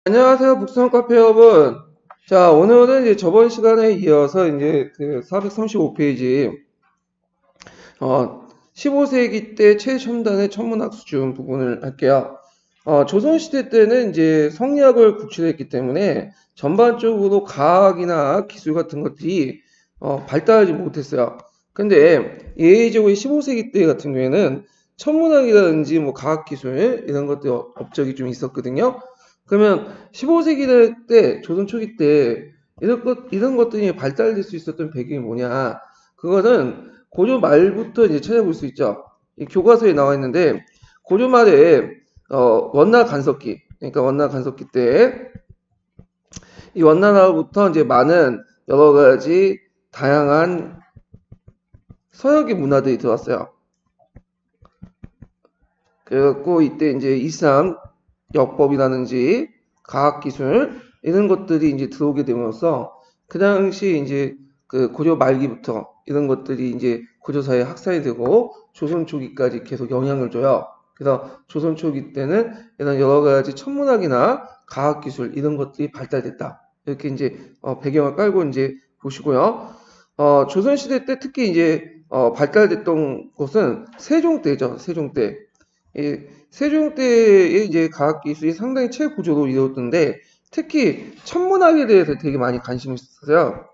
안녕하세요, 북스원 카페 여러분. 자, 오늘은 이제 저번 시간에 이어서 이제 그 435페이지, 15세기 때 최첨단의 천문학 수준 부분을 할게요. 조선시대 때는 이제 성리학을 구출했기 때문에 전반적으로 과학이나 기술 같은 것들이, 발달하지 못했어요. 근데 예의적으로 15세기 때 같은 경우에는 천문학이라든지 뭐 과학기술 이런 것들 업적이 좀 있었거든요. 그러면 15세기 때, 조선 초기 때 이런 것들이 발달될 수 있었던 배경이 뭐냐? 그거는 고려 말부터 이제 찾아볼 수 있죠. 이 교과서에 나와 있는데 고려 말에 원나 간섭기, 그러니까 원나 간섭기 때 이 원나라부터 이제 많은 여러 가지 다양한 서역의 문화들이 들어왔어요. 그래갖고 이때 이제 이슬람 역법이라든지 과학기술 이런 것들이 이제 들어오게 됨으로써 그 당시 이제 그 고려 말기부터 이런 것들이 이제 고려사회에 학살이 되고 조선 초기까지 계속 영향을 줘요. 그래서 조선 초기 때는 이런 여러 가지 천문학이나 과학기술 이런 것들이 발달됐다. 이렇게 이제 배경을 깔고 이제 보시고요. 조선시대 때 특히 이제 발달됐던 곳은 세종 때죠. 세종 때. 이 세종 때의 이제 과학기술이 상당히 최고조로 이루어졌는데 특히 천문학에 대해서 되게 많이 관심이 있었어요.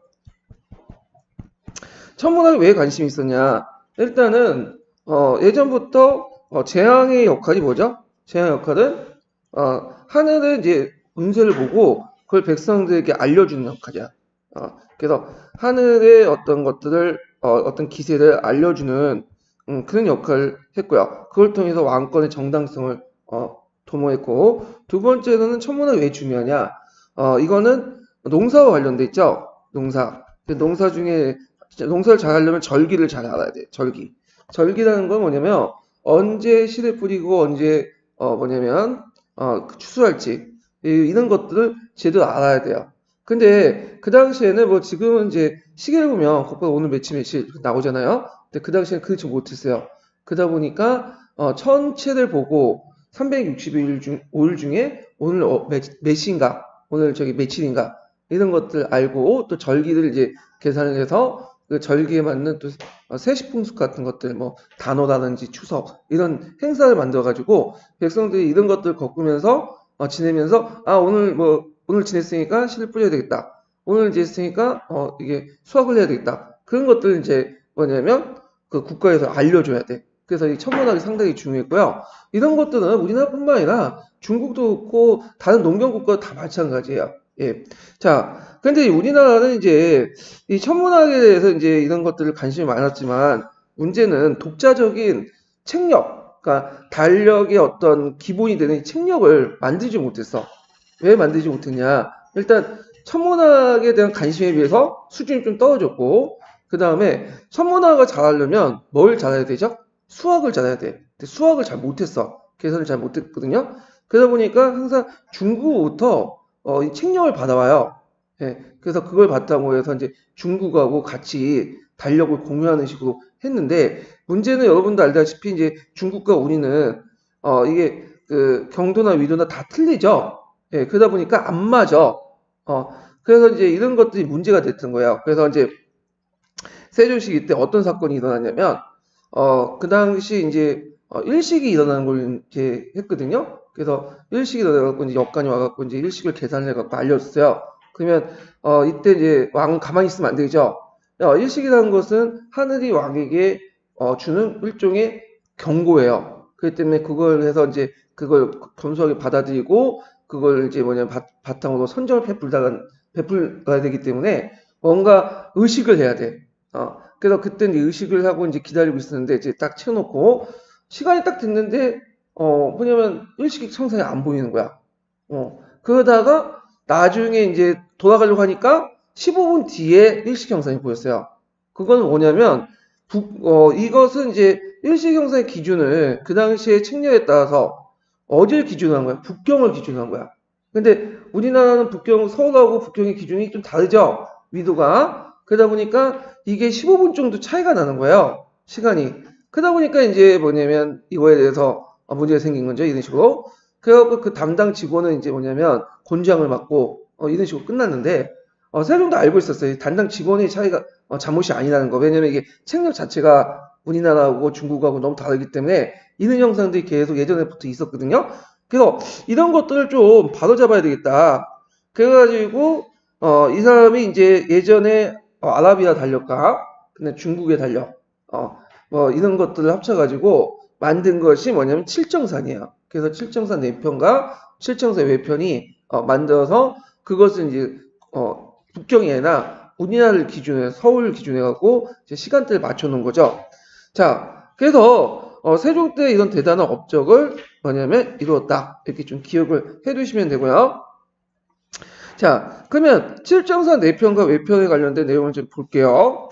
천문학에 왜 관심이 있었냐? 일단은 예전부터 재앙의 역할이 뭐죠? 재앙의 역할은 하늘의 이제 운세를 보고 그걸 백성들에게 알려주는 역할이야. 그래서 하늘의 어떤 것들을 어떤 기세를 알려주는 그런 역할을 했고요. 그걸 통해서 왕권의 정당성을 도모했고 두 번째로는 천문학이 왜 중요하냐? 이거는 농사와 관련돼 있죠. 농사. 농사 중에 농사를 잘 하려면 절기를 잘 알아야 돼. 절기. 절기라는 건 뭐냐면 언제 씨를 뿌리고 언제 뭐냐면 추수할지 이런 것들을 제대로 알아야 돼요. 근데 그 당시에는 뭐 지금은 이제 시계를 보면 그것보다 오늘 며칠 나오잖아요. 근데 그 당시에는 그렇지 못했어요. 그러다 보니까 천체를 보고 365일 중 5일 중에 오늘 몇 시인가 오늘 저기 며칠인가 이런 것들 알고 또 절기를 이제 계산을 해서 그 절기에 맞는 또 세시풍습 같은 것들 뭐 단오라든지 추석 이런 행사를 만들어 가지고 백성들이 이런 것들 겪으면서 지내면서 오늘 지냈으니까 씨를 뿌려야 되겠다. 오늘 지냈으니까 이게 수확을 해야 되겠다. 그런 것들 이제 뭐냐면 그 국가에서 알려줘야 돼. 그래서 이 천문학이 상당히 중요했고요. 이런 것들은 우리나라뿐만 아니라 중국도 그렇고 다른 농경 국가 다 마찬가지예요. 예. 자, 근데 우리나라는 이제 이 천문학에 대해서 이제 이런 것들을 관심이 많았지만 문제는 독자적인 책력, 그러니까 달력의 어떤 기본이 되는 책력을 만들지 못했어. 왜 만들지 못했냐? 일단 천문학에 대한 관심에 비해서 수준이 좀 떨어졌고, 그 다음에 천문학을 잘하려면 뭘 잘해야 되죠? 수학을 잘해야 돼. 근데 수학을 잘 못했어. 계산을 잘 못했거든요. 그러다 보니까 항상 중국부터 이 책령을 받아와요. 예, 그래서 그걸 바탕으로 해서 이제 중국하고 같이 달력을 공유하는 식으로 했는데 문제는 여러분도 알다시피 이제 중국과 우리는 이게 그 경도나 위도나 다 틀리죠. 예, 그러다 보니까 안 맞아. 그래서 이제 이런 것들이 문제가 됐던 거예요. 그래서 이제 세종 시기 때 어떤 사건이 일어났냐면 그 당시 이제 일식이 일어나는 걸 이제 했거든요. 그래서 일식이 일어나갖고 이제 역관이 와갖고 이제 일식을 계산을 해갖고 알려줬어요. 그러면 이때 이제 왕은 가만히 있으면 안 되죠. 일식이라는 것은 하늘이 왕에게 주는 일종의 경고예요. 그렇기 때문에 그걸 해서 이제 그걸 검소하게 받아들이고 그걸 이제 뭐냐면 바탕으로 선정을 베풀어야 되기 때문에 뭔가 의식을 해야 돼. 그래서 그때 이제 의식을 하고 이제 기다리고 있었는데 이제 딱 채워놓고 시간이 딱 됐는데 뭐냐면 일식이 청산이 안 보이는 거야. 그러다가 나중에 이제 돌아가려고 하니까 15분 뒤에 일식 형상이 보였어요. 그건 뭐냐면 이것은 이제 일식 형상의 기준을 그 당시에 책령에 따라서 어디를 기준으로 한 거야? 북경을 기준으로 한 거야. 근데 우리나라는 서울하고 북경의 기준이 좀 다르죠? 위도가. 그러다 보니까 이게 15분 정도 차이가 나는 거예요. 시간이. 그러다 보니까 이제 뭐냐면 이거에 대해서 문제가 생긴 거죠. 이런 식으로. 그래갖고 그 담당 직원은 이제 뭐냐면 곤장을 맞고 이런 식으로 끝났는데 세종도 알고 있었어요. 담당 직원의 차이가 잘못이 아니라는 거. 왜냐면 이게 책력 자체가 우리나라하고 중국하고 너무 다르기 때문에 이런 현상들이 계속 예전에부터 있었거든요. 그래서 이런 것들을 좀 바로잡아야 되겠다. 그래가지고 이 사람이 이제 예전에 아라비아 달력과 근데 중국의 달력 뭐 이런 것들을 합쳐가지고 만든 것이 뭐냐면 칠정산이에요. 그래서 칠정산 내편과 칠정산 외편이 만들어서 그것을 이제 북경이 아니라 우리나라를 기준으로 서울 기준에 갖고 시간대를 맞춰놓은 거죠. 자, 그래서 세종 때 이런 대단한 업적을 뭐냐면 이루었다. 이렇게 좀 기억을 해두시면 되고요. 자, 그러면 칠정산 내편과 외편에 관련된 내용을 좀 볼게요.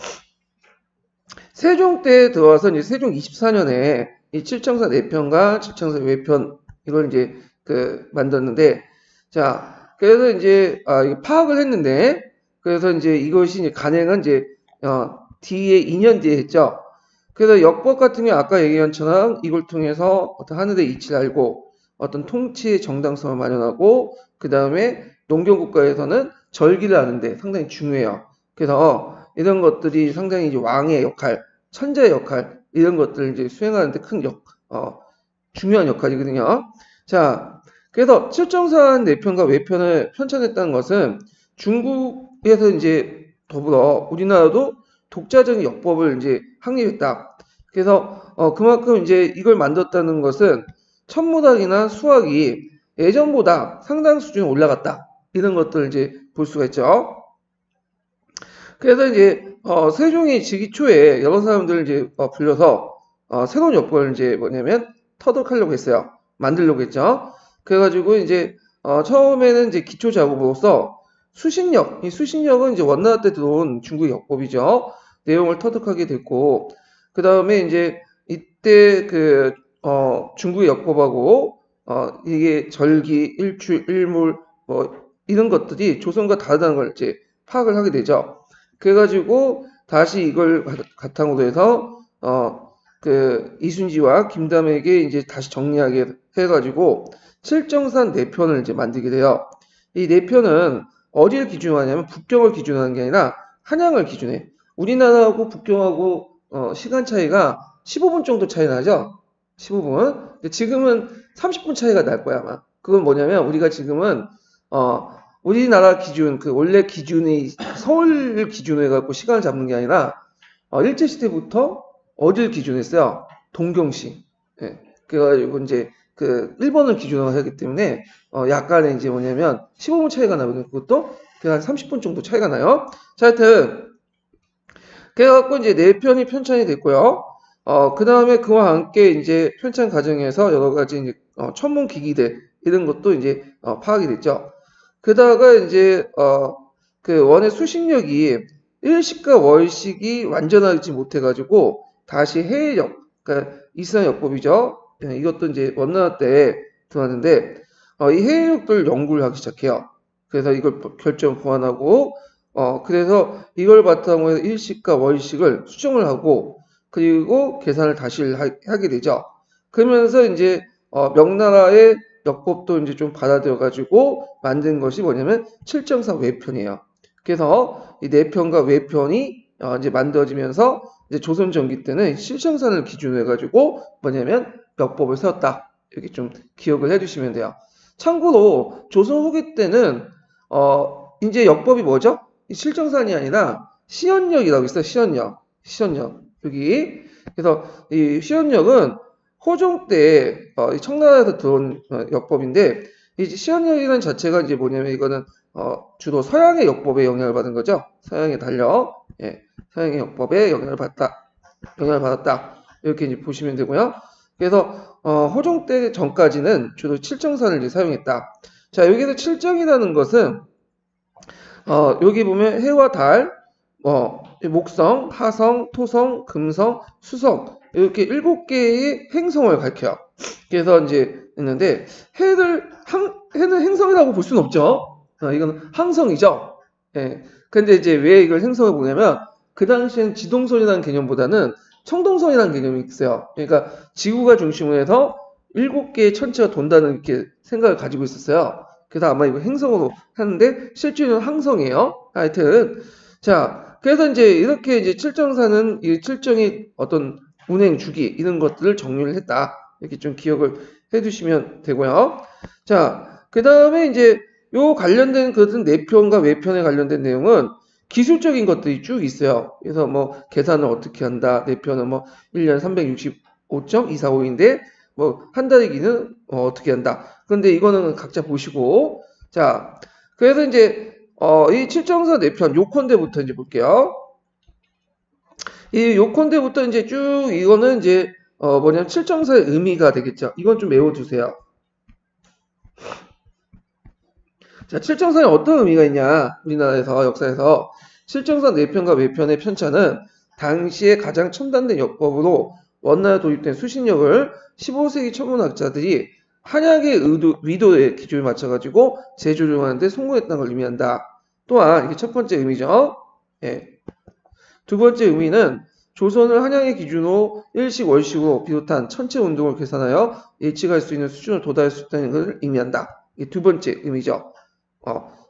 세종 때 들어와서 이제 세종 24년에 이 칠정산 내편과 칠정산 외편 이걸 이제 만들었는데, 자, 그래서 이제 이거 파악을 했는데, 그래서 이제 이것이 이제 간행은 이제 뒤에 2년 뒤에 했죠. 그래서 역법 같은 경우 아까 얘기한 것처럼 이걸 통해서 어떤 하늘의 이치를 알고 어떤 통치의 정당성을 마련하고 그 다음에 농경국가에서는 절기를 아는데 상당히 중요해요. 그래서 이런 것들이 상당히 이제 왕의 역할, 천재의 역할 이런 것들을 이제 수행하는데 큰 중요한 역할이거든요. 자, 그래서 칠정산 내편과 외편을 편찬했다는 것은 중국에서 이제 더불어 우리나라도 독자적인 역법을 이제 확립했다. 그래서 그만큼 이제 이걸 만들었다는 것은 천문학이나 수학이 예전보다 상당 수준이 올라갔다. 이런 것들을 이제 볼 수가 있죠. 그래서 이제 세종이 즉위 초에 여러 사람들을 이제 불러서 새로운 역법을 이제 뭐냐면 터득하려고 했어요. 만들려고 했죠. 그래가지고 이제 처음에는 이제 기초 작업으로서 수신력, 이 수신력은 이제 원나라 때 들어온 중국 역법이죠. 내용을 터득하게 됐고, 그 다음에 이제 이때 중국의 역법하고 이게 절기, 일출, 일물 뭐 이런 것들이 조선과 다르다는 걸 이제 파악을 하게 되죠. 그래가지고 다시 이걸 바탕으로 해서 이순지와 김담에게 이제 다시 정리하게 해가지고 칠정산 내편을 이제 만들게 돼요. 이 내편은 어디를 기준으로 하냐면 북경을 기준으로 하는 게 아니라 한양을 기준해. 우리나라하고 북경하고 시간 차이가 15분 정도 차이 나죠? 15분. 지금은 30분 차이가 날 거야, 아마. 그건 뭐냐면 우리가 지금은 우리나라 기준, 원래 기준이 서울 기준으로 해갖고 시간을 잡는 게 아니라 일제시대부터 어딜 기준으로 했어요? 동경시. 예. 그래가지고 이제 일본을 기준으로 하기 때문에 약간의 이제 뭐냐면 15분 차이가 나거든요. 그것도 한 30분 정도 차이가 나요. 자, 하여튼 그래갖고 이제 네 편이 편찬이 됐고요. 그 다음에 그와 함께 이제 편찬 과정에서 여러 가지 이제 천문 기기들 이런 것도 이제 파악이 됐죠. 그다가 이제 원의 수신력이 일식과 월식이 완전하지 못해가지고 다시 해외역, 그러니까 이산역법이죠. 이것도 이제 원나라 때 들어왔는데 이 해외역들 연구를 하기 시작해요. 그래서 이걸 결정 보완하고 그래서 이걸 바탕으로 해서 일식과 월식을 수정을 하고 그리고 계산을 다시 하게 되죠. 그러면서 이제 명나라의 역법도 이제 좀 받아들여 가지고 만든 것이 뭐냐면 칠정산 외편이에요. 그래서 이 내편과 외편이 이제 만들어지면서 이제 조선 전기 때는 칠정산을 기준으로 해가지고 뭐냐면 역법을 세웠다. 이렇게 좀 기억을 해주시면 돼요. 참고로 조선 후기 때는 이제 역법이 뭐죠? 이 칠정산이 아니라 시연역이라고 있어요. 시연역 여기. 그래서 이 시연역은 호종 때 청나라에서 들어온 역법인데 이 시연역이라는 자체가 이제 뭐냐면 이거는 주로 서양의 역법에 영향을 받은 거죠. 서양의 달력, 서양의 역법에 영향을 받았다. 이렇게 이제 보시면 되고요. 그래서 호종 때 전까지는 주로 칠정산을 이제 사용했다. 자, 여기서 칠정이라는 것은 여기 보면 해와 달, 목성, 화성, 토성, 금성, 수성 이렇게 7개의 행성을 가리켜요. 그래서 이제 있는데 해는 행성이라고 볼 수는 없죠. 이건 항성이죠. 예. 근데 이제 왜 이걸 행성을 보냐면 그 당시엔 지동선이라는 개념보다는 청동선이라는 개념이 있어요. 그러니까 지구가 중심으로 해서 7개의 천체가 돈다는 이렇게 생각을 가지고 있었어요. 그래서 아마 이거 행성으로 하는데 실제로는 항성이에요. 하여튼 자, 그래서 이제 이렇게 이제 칠정사는 이 칠정의 어떤 운행 주기 이런 것들을 정리를 했다. 이렇게 좀 기억을 해두시면 되고요. 자, 그 다음에 이제 요 관련된 것은 내편과 외편에 관련된 내용은 기술적인 것들이 쭉 있어요. 그래서 뭐 계산을 어떻게 한다. 내편은 뭐 1년 365.245인데 뭐 한 달이기는 어떻게 한다. 그런데 이거는 각자 보시고 자, 그래서 이제 이 칠정사 내편 요컨대부터 이제 볼게요. 이 요컨대부터 이제 쭉 이거는 이제 뭐냐면 칠정사의 의미가 되겠죠. 이건 좀 외워두세요. 자, 칠정사에 어떤 의미가 있냐? 우리나라에서 역사에서 칠정사 내편과 외편의 편차는 당시에 가장 첨단된 역법으로 원나라에 도입된 수신력을 15세기 천문학자들이 한약의 위도의 기준을 맞춰가지고 재조정하는 데 성공했다는 걸 의미한다. 또한 이게 첫 번째 의미죠. 예. 두 번째 의미는 조선을 한양의 기준으로 일식 월식으로 비롯한 천체 운동을 계산하여 예측할 수 있는 수준을 도달할 수 있다는 것을 의미한다. 이게 두 번째 의미죠.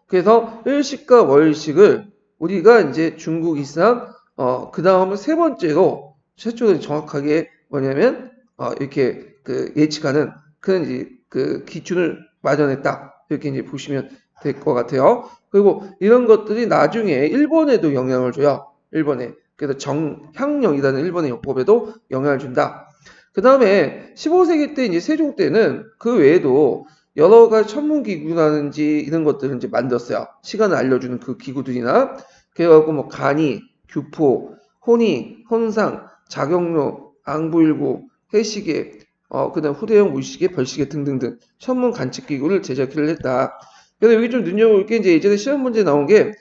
그래서 일식과 월식을 우리가 이제 중국 이슬람 그 다음은 세 번째로 최초로 정확하게 뭐냐면 이렇게 그 예측하는 그런 이제 그 기준을 마련했다. 이렇게 이제 보시면 될 것 같아요. 그리고 이런 것들이 나중에 일본에도 영향을 줘요. 일본에. 그래서 정향령이라는 일본의 역법에도 영향을 준다. 그 다음에 15세기 때 이제 세종 때는 그 외에도 여러 가지 천문기구라든지 이런 것들을 이제 만들었어요. 시간을 알려주는 그 기구들이나. 그래갖고 뭐 간이, 규포, 혼이, 혼상, 자경로, 앙부일구, 해시계, 그 다음 후대형 물시계, 벌시계 등등등 천문 관측기구를 제작을 했다. 그래서 여기 좀 눈여볼 게 이제 예전에 시험 문제 나온 게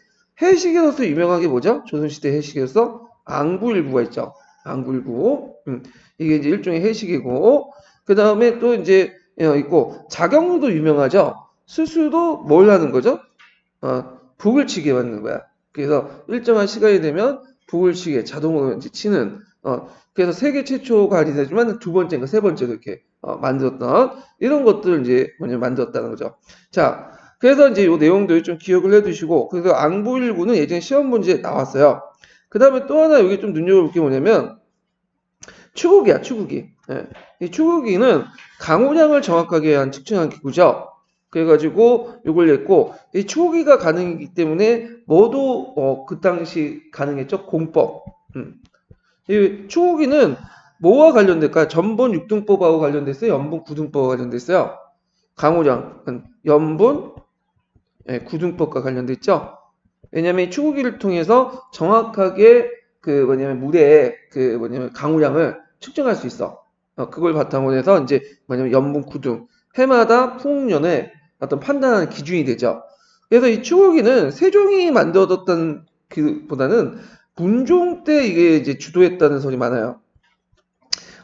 해시계로서 유명한 게 뭐죠? 조선시대 해시계로서 앙부일구가 있죠. 앙부일구. 이게 이제 일종의 해시계고, 그 다음에 또 이제 있고, 자경루도 유명하죠. 수수도 뭘 하는 거죠? 북을 치게 만드는 거야. 그래서 일정한 시간이 되면 북을 치게 자동으로 이제 치는, 그래서 세계 최초가 아니지만 두 번째인가 세 번째로 이렇게 만들었던 이런 것들을 이제 뭐냐 만들었다는 거죠. 자, 그래서 이제 이 내용들 좀 기억을 해두시고, 그래서 앙부일구는 예전에 시험 문제에 나왔어요. 그 다음에 또 하나 여기 좀 눈여볼 게 뭐냐면 추구기야, 추구기. 예. 이 추구기는 강우량을 정확하게 한 측정한 기구죠. 그래가지고 이걸 냈고 이 추구기가 가능이기 때문에 뭐도 그 당시 가능했죠. 공법. 이 추구기는 뭐와 관련될까요? 전분 육등법하고 관련됐어요. 연분 구등법과 관련됐어요. 강우량은 연분 구등법과 관련됐죠. 왜냐하면 이 추구기를 통해서 정확하게 그 뭐냐면 물의 그 뭐냐면 강우량을 측정할 수 있어. 그걸 바탕으로 해서 이제 뭐냐면 연분 구등 해마다 풍년의 어떤 판단하는 기준이 되죠. 그래서 이 추구기는 세종이 만들었던 그보다는 문종 때 이게 이제 주도했다는 소리 많아요.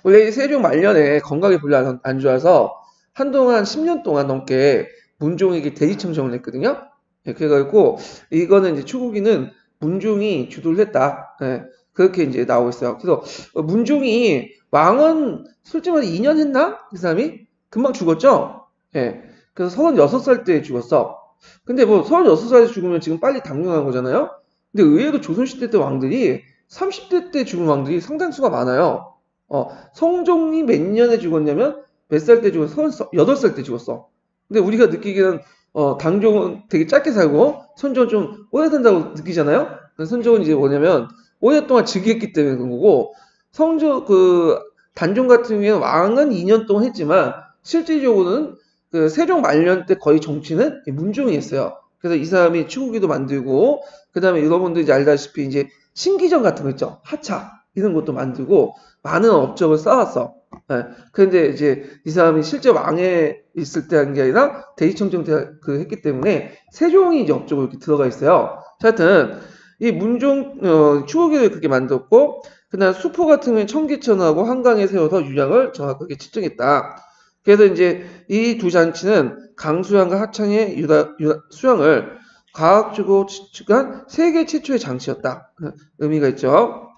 원래 이 세종 말년에 건강이 별로 안 좋아서 한동안 10년 동안 넘게 문종에게 대리청정을 했거든요. 그래가지고 이거는 이제 추구기는 문종이 주도를 했다. 그렇게 이제 나오고 있어요. 그래서 문종이 왕은 솔직히 말해 2년 했나? 그 사람이? 금방 죽었죠? 그래서 36살 때 죽었어. 근데 뭐 36살에 죽으면 지금 빨리 당뇨한 거잖아요? 근데 의외로 조선시대 때 왕들이 30대 때 죽은 왕들이 상당수가 많아요. 성종이 몇 년에 죽었냐면 몇 살 때 죽었어? 8살 때 죽었어. 근데 우리가 느끼기에는 당종은 되게 짧게 살고 선종은 좀 오래 산다고 느끼잖아요. 선종은 이제 뭐냐면 오랫동안 즉위했기 때문에 그런 거고 단종 같은 경우에는 왕은 2년 동안 했지만 실질적으로는 그 세종 말년 때 거의 정치는 문종이 했어요. 그래서 이 사람이 추구기도 만들고 그 다음에 여러분들이 이제 알다시피 이제 신기전 같은 거 있죠. 하차 이런 것도 만들고 많은 업적을 쌓았어. 그런데 이제 이 사람이 실제 왕에 있을 때 한 게 아니라 대리청정 때 했기 때문에 세종이 이제 업적으로 이렇게 들어가 있어요. 하여튼 이 문종 추구기를 그렇게 만들었고 그다음 수포 같은 경우는 청계천하고 한강에 세워서 유량을 정확하게 측정했다. 그래서 이제 이 두 잔치는 강수량과 하창의 수량을 과학적으로 측정한 세계 최초의 장치였다. 의미가 있죠.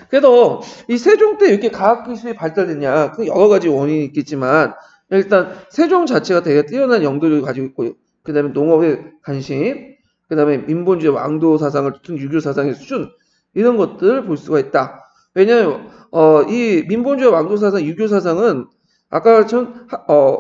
그래도 이 세종 때 이렇게 과학기술이 발달됐냐? 그 여러 가지 원인이 있겠지만 일단 세종 자체가 되게 뛰어난 영도를 가지고 있고 그 다음에 농업에 관심, 그 다음에 민본주의 왕도 사상을 둔 유교 사상의 수준 이런 것들을 볼 수가 있다. 왜냐하면 이 민본주의 왕도 사상, 유교 사상은 아까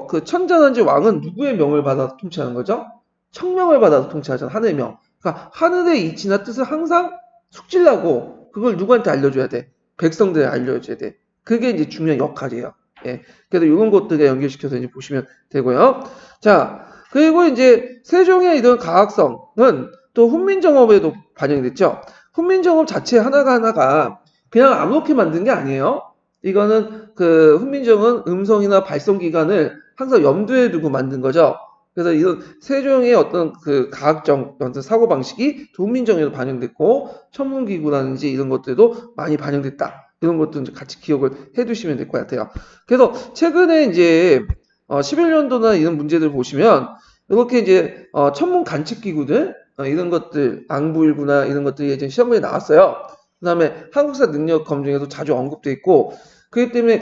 그 천자난지 왕은 누구의 명을 받아서 통치하는 거죠? 청명을 받아서 통치하잖아. 하늘의 명. 그러니까 하늘의 이치나 뜻을 항상 숙지하고 그걸 누구한테 알려줘야 돼? 백성들에 알려줘야 돼. 그게 이제 중요한 역할이에요. 예. 그래서 이런 것들에 연결시켜서 이제 보시면 되고요. 자, 그리고 이제 세종의 이런 가학성은 또 훈민정음에도 반영이 됐죠. 훈민정음 자체 하나가 그냥 아무렇게 만든 게 아니에요. 이거는 그 훈민정음 음성이나 발성 기관을 항상 염두에 두고 만든 거죠. 그래서 이런 세종의 어떤 그 가학적 어떤 사고 방식이 훈민정음에도 반영됐고 천문기구라든지 이런 것들도 많이 반영됐다. 이런 것도 이제 같이 기억을 해두시면 될 것 같아요. 그래서 최근에 이제 11년도나 이런 문제들 보시면 이렇게 이제 천문 관측기구들 이런 것들 앙부일구나 이런 것들이 예전 시험문에 나왔어요. 그다음에 한국사 능력 검증에도 자주 언급돼 있고 그렇기 때문에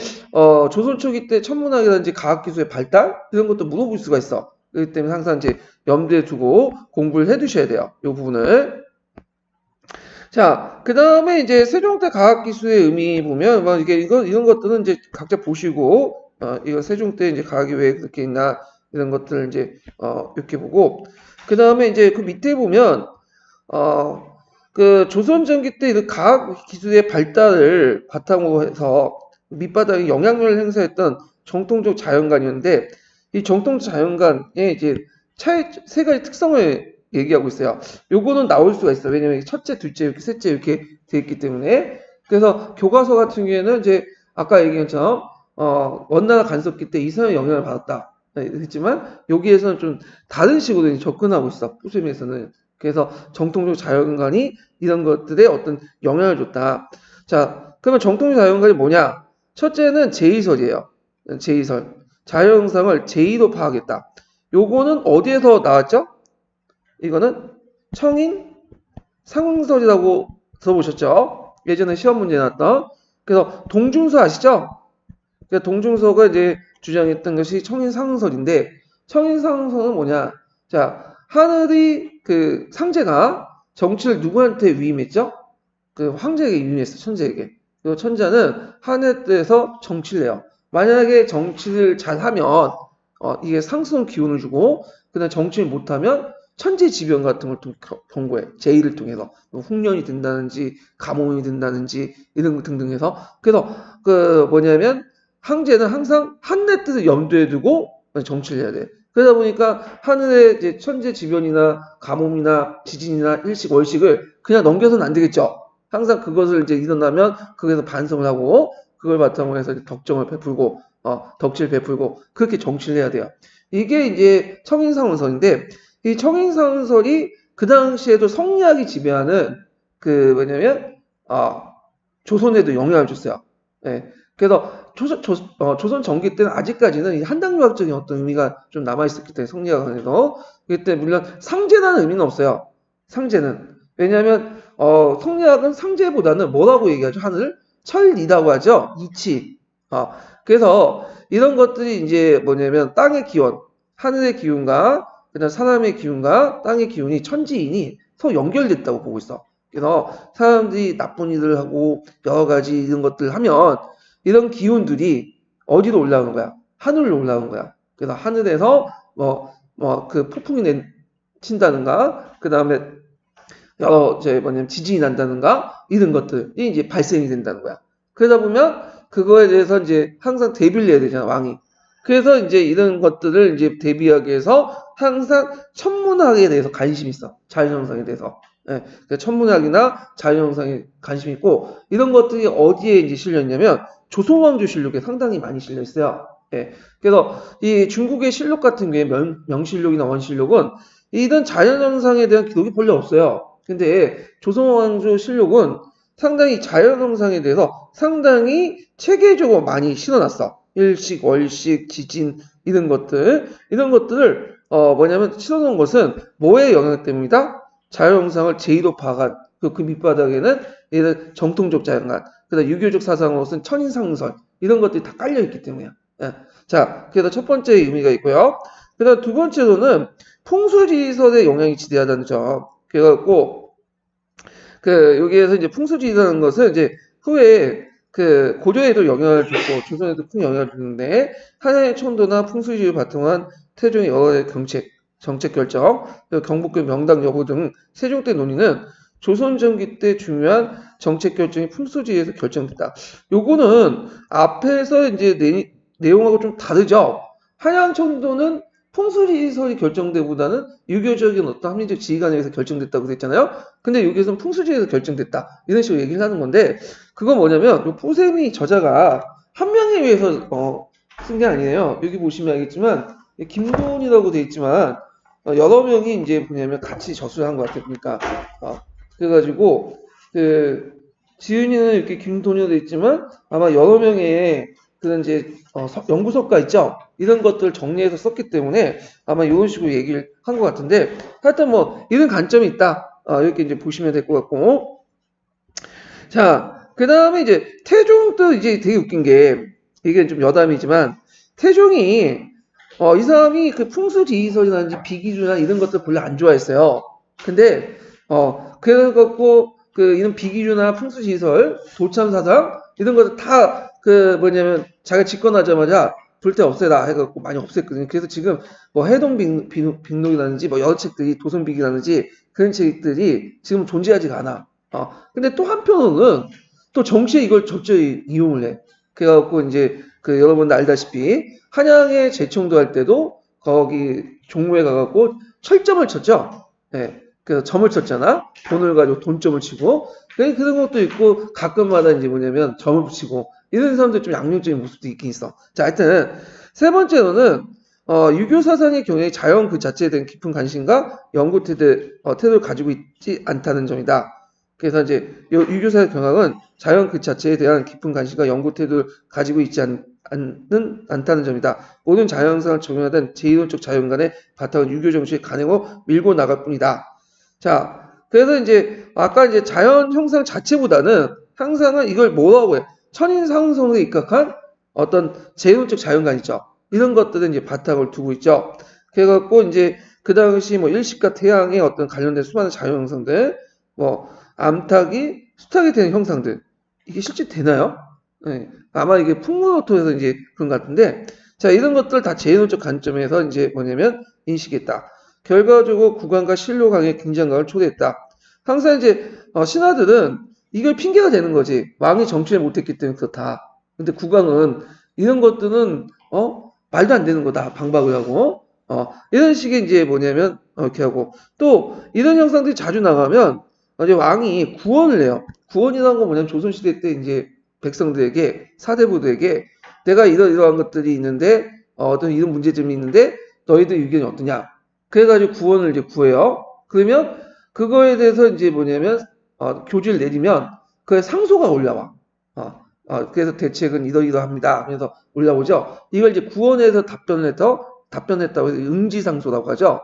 조선 초기 때 천문학이라든지 과학기술의 발달 이런 것도 물어볼 수가 있어. 그렇기 때문에 항상 이제 염두에 두고 공부를 해두셔야 돼요. 이 부분을. 자, 그 다음에 이제 세종때 과학기술의 의미 보면, 뭐, 이런 것들은 이제 각자 보시고, 이거 세종때 이제 과학이 왜 그렇게 있나, 이런 것들을 이제, 이렇게 보고, 그 다음에 이제 그 밑에 보면, 그 조선전기 때 그 과학기술의 발달을 바탕으로 해서 밑바닥에 영향력을 행사했던 정통적 자연관이었는데, 이 정통적 자연관의 이제 세 가지 특성을 얘기하고 있어요. 요거는 나올 수가 있어요. 왜냐면 첫째, 둘째, 이렇게 셋째 이렇게 되어 있기 때문에. 그래서 교과서 같은 경우에는 이제 아까 얘기한 것처럼 원나라 간섭기 때 이상의 영향을 받았다. 했지만 여기에서는 좀 다른 식으로 접근하고 있어. 부수임에서는. 그래서 정통적 자연관이 이런 것들에 어떤 영향을 줬다. 자, 그러면 정통적 자연관이 뭐냐? 첫째는 제의설이에요. 제의설. 자연현상을 제의로 파악했다. 요거는 어디에서 나왔죠? 이거는 청인 상설이라고 들어보셨죠? 예전에 시험 문제 나왔던. 그래서 동중서 아시죠? 그러니까 동중서가 이제 주장했던 것이 청인 상설인데 청인 상설은 뭐냐? 자, 하늘이 그 상제가 정치를 누구한테 위임했죠? 그 황제에게 위임했어, 천제에게. 그리고 천자는 하늘에 대해서 정치를 해요. 만약에 정치를 잘하면 이게 상승 기운을 주고 그다음 정치를 못하면 천재지변 같은 걸 경고해. 제의를 통해서 뭐 흉년이 된다든지 가뭄이 된다든지 이런 거 등등해서 그래서 그 뭐냐면 황제는 항상 하늘의 뜻을 염두에 두고 정치를 해야 돼. 그러다 보니까 하늘의 이제 천재지변이나 가뭄이나 지진이나 일식 월식을 그냥 넘겨서는 안 되겠죠. 항상 그것을 이제 일어나면 거기서 반성을 하고 그걸 바탕으로 해서 덕정을 베풀고 덕질 베풀고 그렇게 정치를 해야 돼요. 이게 이제 청인상원설인데 이 청인상설이 그 당시에도 성리학이 지배하는 그 뭐냐면 조선에도 영향을 줬어요. 예. 그래서 조선 전기 때는 아직까지는 이 한당유학적인 어떤 의미가 좀 남아 있었기 때문에 성리학 안에서 그때 물론 상제라는 의미는 없어요. 상제는 왜냐하면 성리학은 상제보다는 뭐라고 얘기하죠? 하늘 철이라고 하죠. 이치. 그래서 이런 것들이 이제 뭐냐면 땅의 기원, 하늘의 기운과 그다음 사람의 기운과 땅의 기운이 천지인이 서로 연결됐다고 보고 있어. 그래서 사람들이 나쁜 일을 하고 여러 가지 이런 것들을 하면 이런 기운들이 어디로 올라오는 거야? 하늘로 올라오는 거야. 그래서 하늘에서 그 폭풍이 친다든가 그 다음에 여러 뭐냐면 지진이 난다든가 이런 것들이 이제 발생이 된다는 거야. 그러다 보면 그거에 대해서 이제 항상 대비를 해야 되잖아, 왕이. 그래서 이제 이런 것들을 이제 대비하기 위해서 항상 천문학에 대해서 관심이 있어. 자연현상에 대해서. 예, 천문학이나 자연현상에 관심이 있고 이런 것들이 어디에 이제 실려 있냐면 조선왕조실록에 상당히 많이 실려 있어요. 예, 그래서 이 중국의 실록 같은 경우에 명실록이나 원실록은 이런 자연현상에 대한 기록이 별로 없어요. 근데 조선왕조실록은 상당히 자연현상에 대해서 상당히 체계적으로 많이 실어놨어. 일식, 월식, 지진 이런 것들을 뭐냐면 실어놓은 것은 뭐의 영향 때문이다? 자연현상을 제의로 파악한 그 밑바닥에는 얘는 정통적 자연관, 그다음 유교적 사상으로서는 천인상설 이런 것들이 다 깔려 있기 때문이야. 예. 자, 그래서 첫 번째 의미가 있고요. 그다음 두 번째로는 풍수지리설의 영향이 지대하다는 점. 그래갖고 여기에서 이제 풍수지리라는 것은 이제 후에 고려에도 영향을 줬고 조선에도 큰 영향을 줬는데 한양의 천도나 풍수지리를 바탕으로 한 태종의 여러 정책 결정, 경복궁 명당 여부 등 세종 때 논의는 조선 전기 때 중요한 정책 결정이 풍수지리에서 결정됐다. 요거는 앞에서 이제 내용하고 좀 다르죠. 한양 천도는 풍수지리설이 결정되보다는 유교적인 어떤 합리적 지휘관에서 결정됐다고 그랬잖아요. 근데 여기에서는 풍수지리에서 결정됐다. 이런 식으로 얘기를 하는 건데, 그건 뭐냐면, 요 포세미 저자가 한 명에 의해서, 쓴 게 아니에요. 여기 보시면 알겠지만, 김돈이라고 돼 있지만, 여러 명이 이제 뭐냐면 같이 저술을 한 것 같아요. 그러니까, 그래가지고, 지은이는 이렇게 김돈이라고 돼 있지만, 아마 여러 명의 그런 이제, 연구서가 있죠? 이런 것들을 정리해서 썼기 때문에 아마 이런 식으로 얘기를 한 것 같은데, 하여튼 뭐, 이런 관점이 있다. 이렇게 이제 보시면 될 것 같고. 자, 그 다음에 이제, 태종도 이제 되게 웃긴 게, 이게 좀 여담이지만, 태종이, 이 사람이 그 풍수지리설이라든지 비기주나 이런 것들 별로 안 좋아했어요. 근데, 그래갖고, 이런 비기주나 풍수지리설, 도참사상, 이런 것들 다, 뭐냐면, 자기가 집권하자마자 불태 없애라 해갖고 많이 없앴거든요. 그래서 지금 뭐 해동빅록이라든지 뭐 여러 책들이 도성빅이라든지 그런 책들이 지금 존재하지가 않아. 근데 또 한편으로는 또 정치에 이걸 적절히 이용을 해. 그래갖고 이제 여러분들 알다시피 한양에 재청도 할 때도 거기 종로에 가갖고 철점을 쳤죠. 네. 그래서 점을 쳤잖아. 돈을 가지고 돈점을 치고. 그런 것도 있고 가끔마다 이제 뭐냐면 점을 붙이고 이런 사람들 좀 양면적인 모습도 있긴 있어. 자, 하여튼 세 번째로는 유교 사상의 경우에 자연 그 자체에 대한 깊은 관심과 연구 태도를 가지고 있지 않다는 점이다. 그래서 이제 유교사의 경향은 자연 그 자체에 대한 깊은 관심과 연구 태도를 가지고 있지 않다는 점이다. 모든 자연상을 적용하던 제2론적 자연관의 바탕은 유교 정치의 간행으로 밀고 나갈 뿐이다. 자, 그래서 이제 아까 이제 자연 형상 자체보다는 항상은 이걸 뭐라고 해? 천인상성에 입각한 어떤 제2론적 자연관 있죠. 이런 것들은 이제 바탕을 두고 있죠. 그래갖고 이제 그 당시 뭐 일식과 태양의 어떤 관련된 수많은 자연 형상들, 뭐 암탉이 수탉이 되는 형상들, 이게 실제 되나요? 네. 아마 이게 풍문호토에서 이제 그런 것 같은데, 자, 이런 것들 다 제2론적 관점에서 이제 뭐냐면 인식했다. 결과적으로 국왕과 신료 강의 긴장감을 초래했다. 항상 이제 신하들은 이걸 핑계가 되는 거지. 왕이 정치를 못했기 때문에 그렇다. 근데 국왕은 이런 것들은 말도 안 되는 거다. 방박을 하고 이런 식의 이제 뭐냐면 이렇게 하고 또 이런 형상들이 자주 나가면 이제 왕이 구원을 해요. 구원이라는 건 뭐냐면 조선시대 때 이제 백성들에게 사대부들에게 내가 이러한 것들이 있는데 어떤 이런 문제점이 있는데 너희들 의견이 어떠냐? 그래가지고 구원을 이제 구해요. 그러면 그거에 대해서 이제 뭐냐면 교지를 내리면 그에 상소가 올라와. 그래서 대책은 이러이러합니다. 하면서 올라오죠. 이걸 이제 구원해서 답변했다고 해서 응지상소라고 하죠.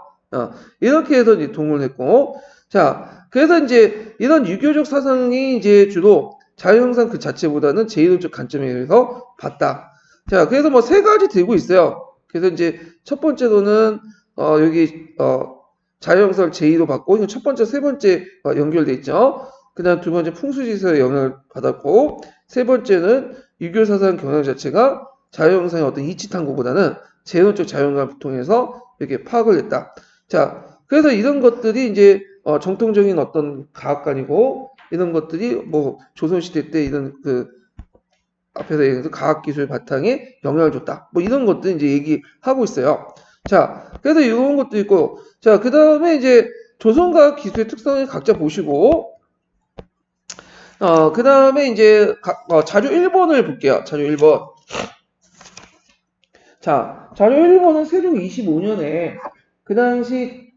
이렇게 해서 이제 동원했고, 자, 그래서 이제 이런 유교적 사상이 이제 주로 자유형상 그 자체보다는 제2론적 관점에 의해서 봤다. 자, 그래서 뭐 세 가지 들고 있어요. 그래서 이제 첫 번째로는 여기 자유형상을 제2로 봤고, 이건 첫 번째, 세 번째 연결돼 있죠. 그 다음 두 번째 풍수지리설의 영향을 받았고, 세 번째는 유교 사상 경향 자체가 자유형상의 어떤 이치 탐구보다는 제2론적 자유형상을 통해서 이렇게 파악을 했다. 자, 그래서 이런 것들이 이제 정통적인 어떤 과학관이고 이런 것들이 뭐 조선시대 때 이런 앞에서 얘기해서 과학기술 바탕에 영향을 줬다. 뭐 이런 것들 이제 얘기하고 있어요. 자, 그래서 이런 것도 있고, 자, 그 다음에 이제 조선과학 기술의 특성을 각자 보시고, 그 다음에 이제 자료 1번을 볼게요. 자료 1번. 자, 자료 1번은 세종 25년에 그 당시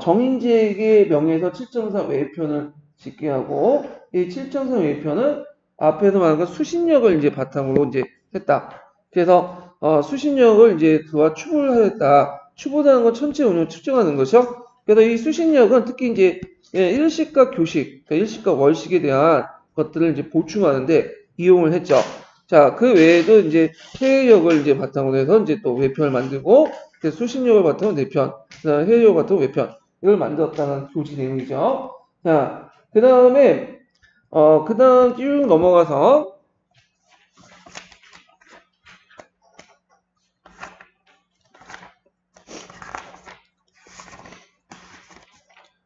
정인지에게 명예에서 7.3 외표를 짓게 하고 이 7.3 외표는 앞에서 말한 것 수신력을 이제 바탕으로 이제 했다. 그래서 수신력을 이제 그와 추구를 하였다. 추구라는 건 천체 운영 측정하는 것이죠. 그래서 이 수신력은 특히 이제 일식과 교식, 그러니까 일식과 월식에 대한 것들을 이제 보충하는데 이용을 했죠. 자, 그 외에도 이제 해외역을 이제 바탕으로 해서 이제 또 외편을 만들고, 수신역을 바탕으로 내편, 그다음에 해외역 바탕으로 외편, 이걸 만들었다는 교지 내용이죠. 자, 그 다음에, 그 다음 쭉 넘어가서,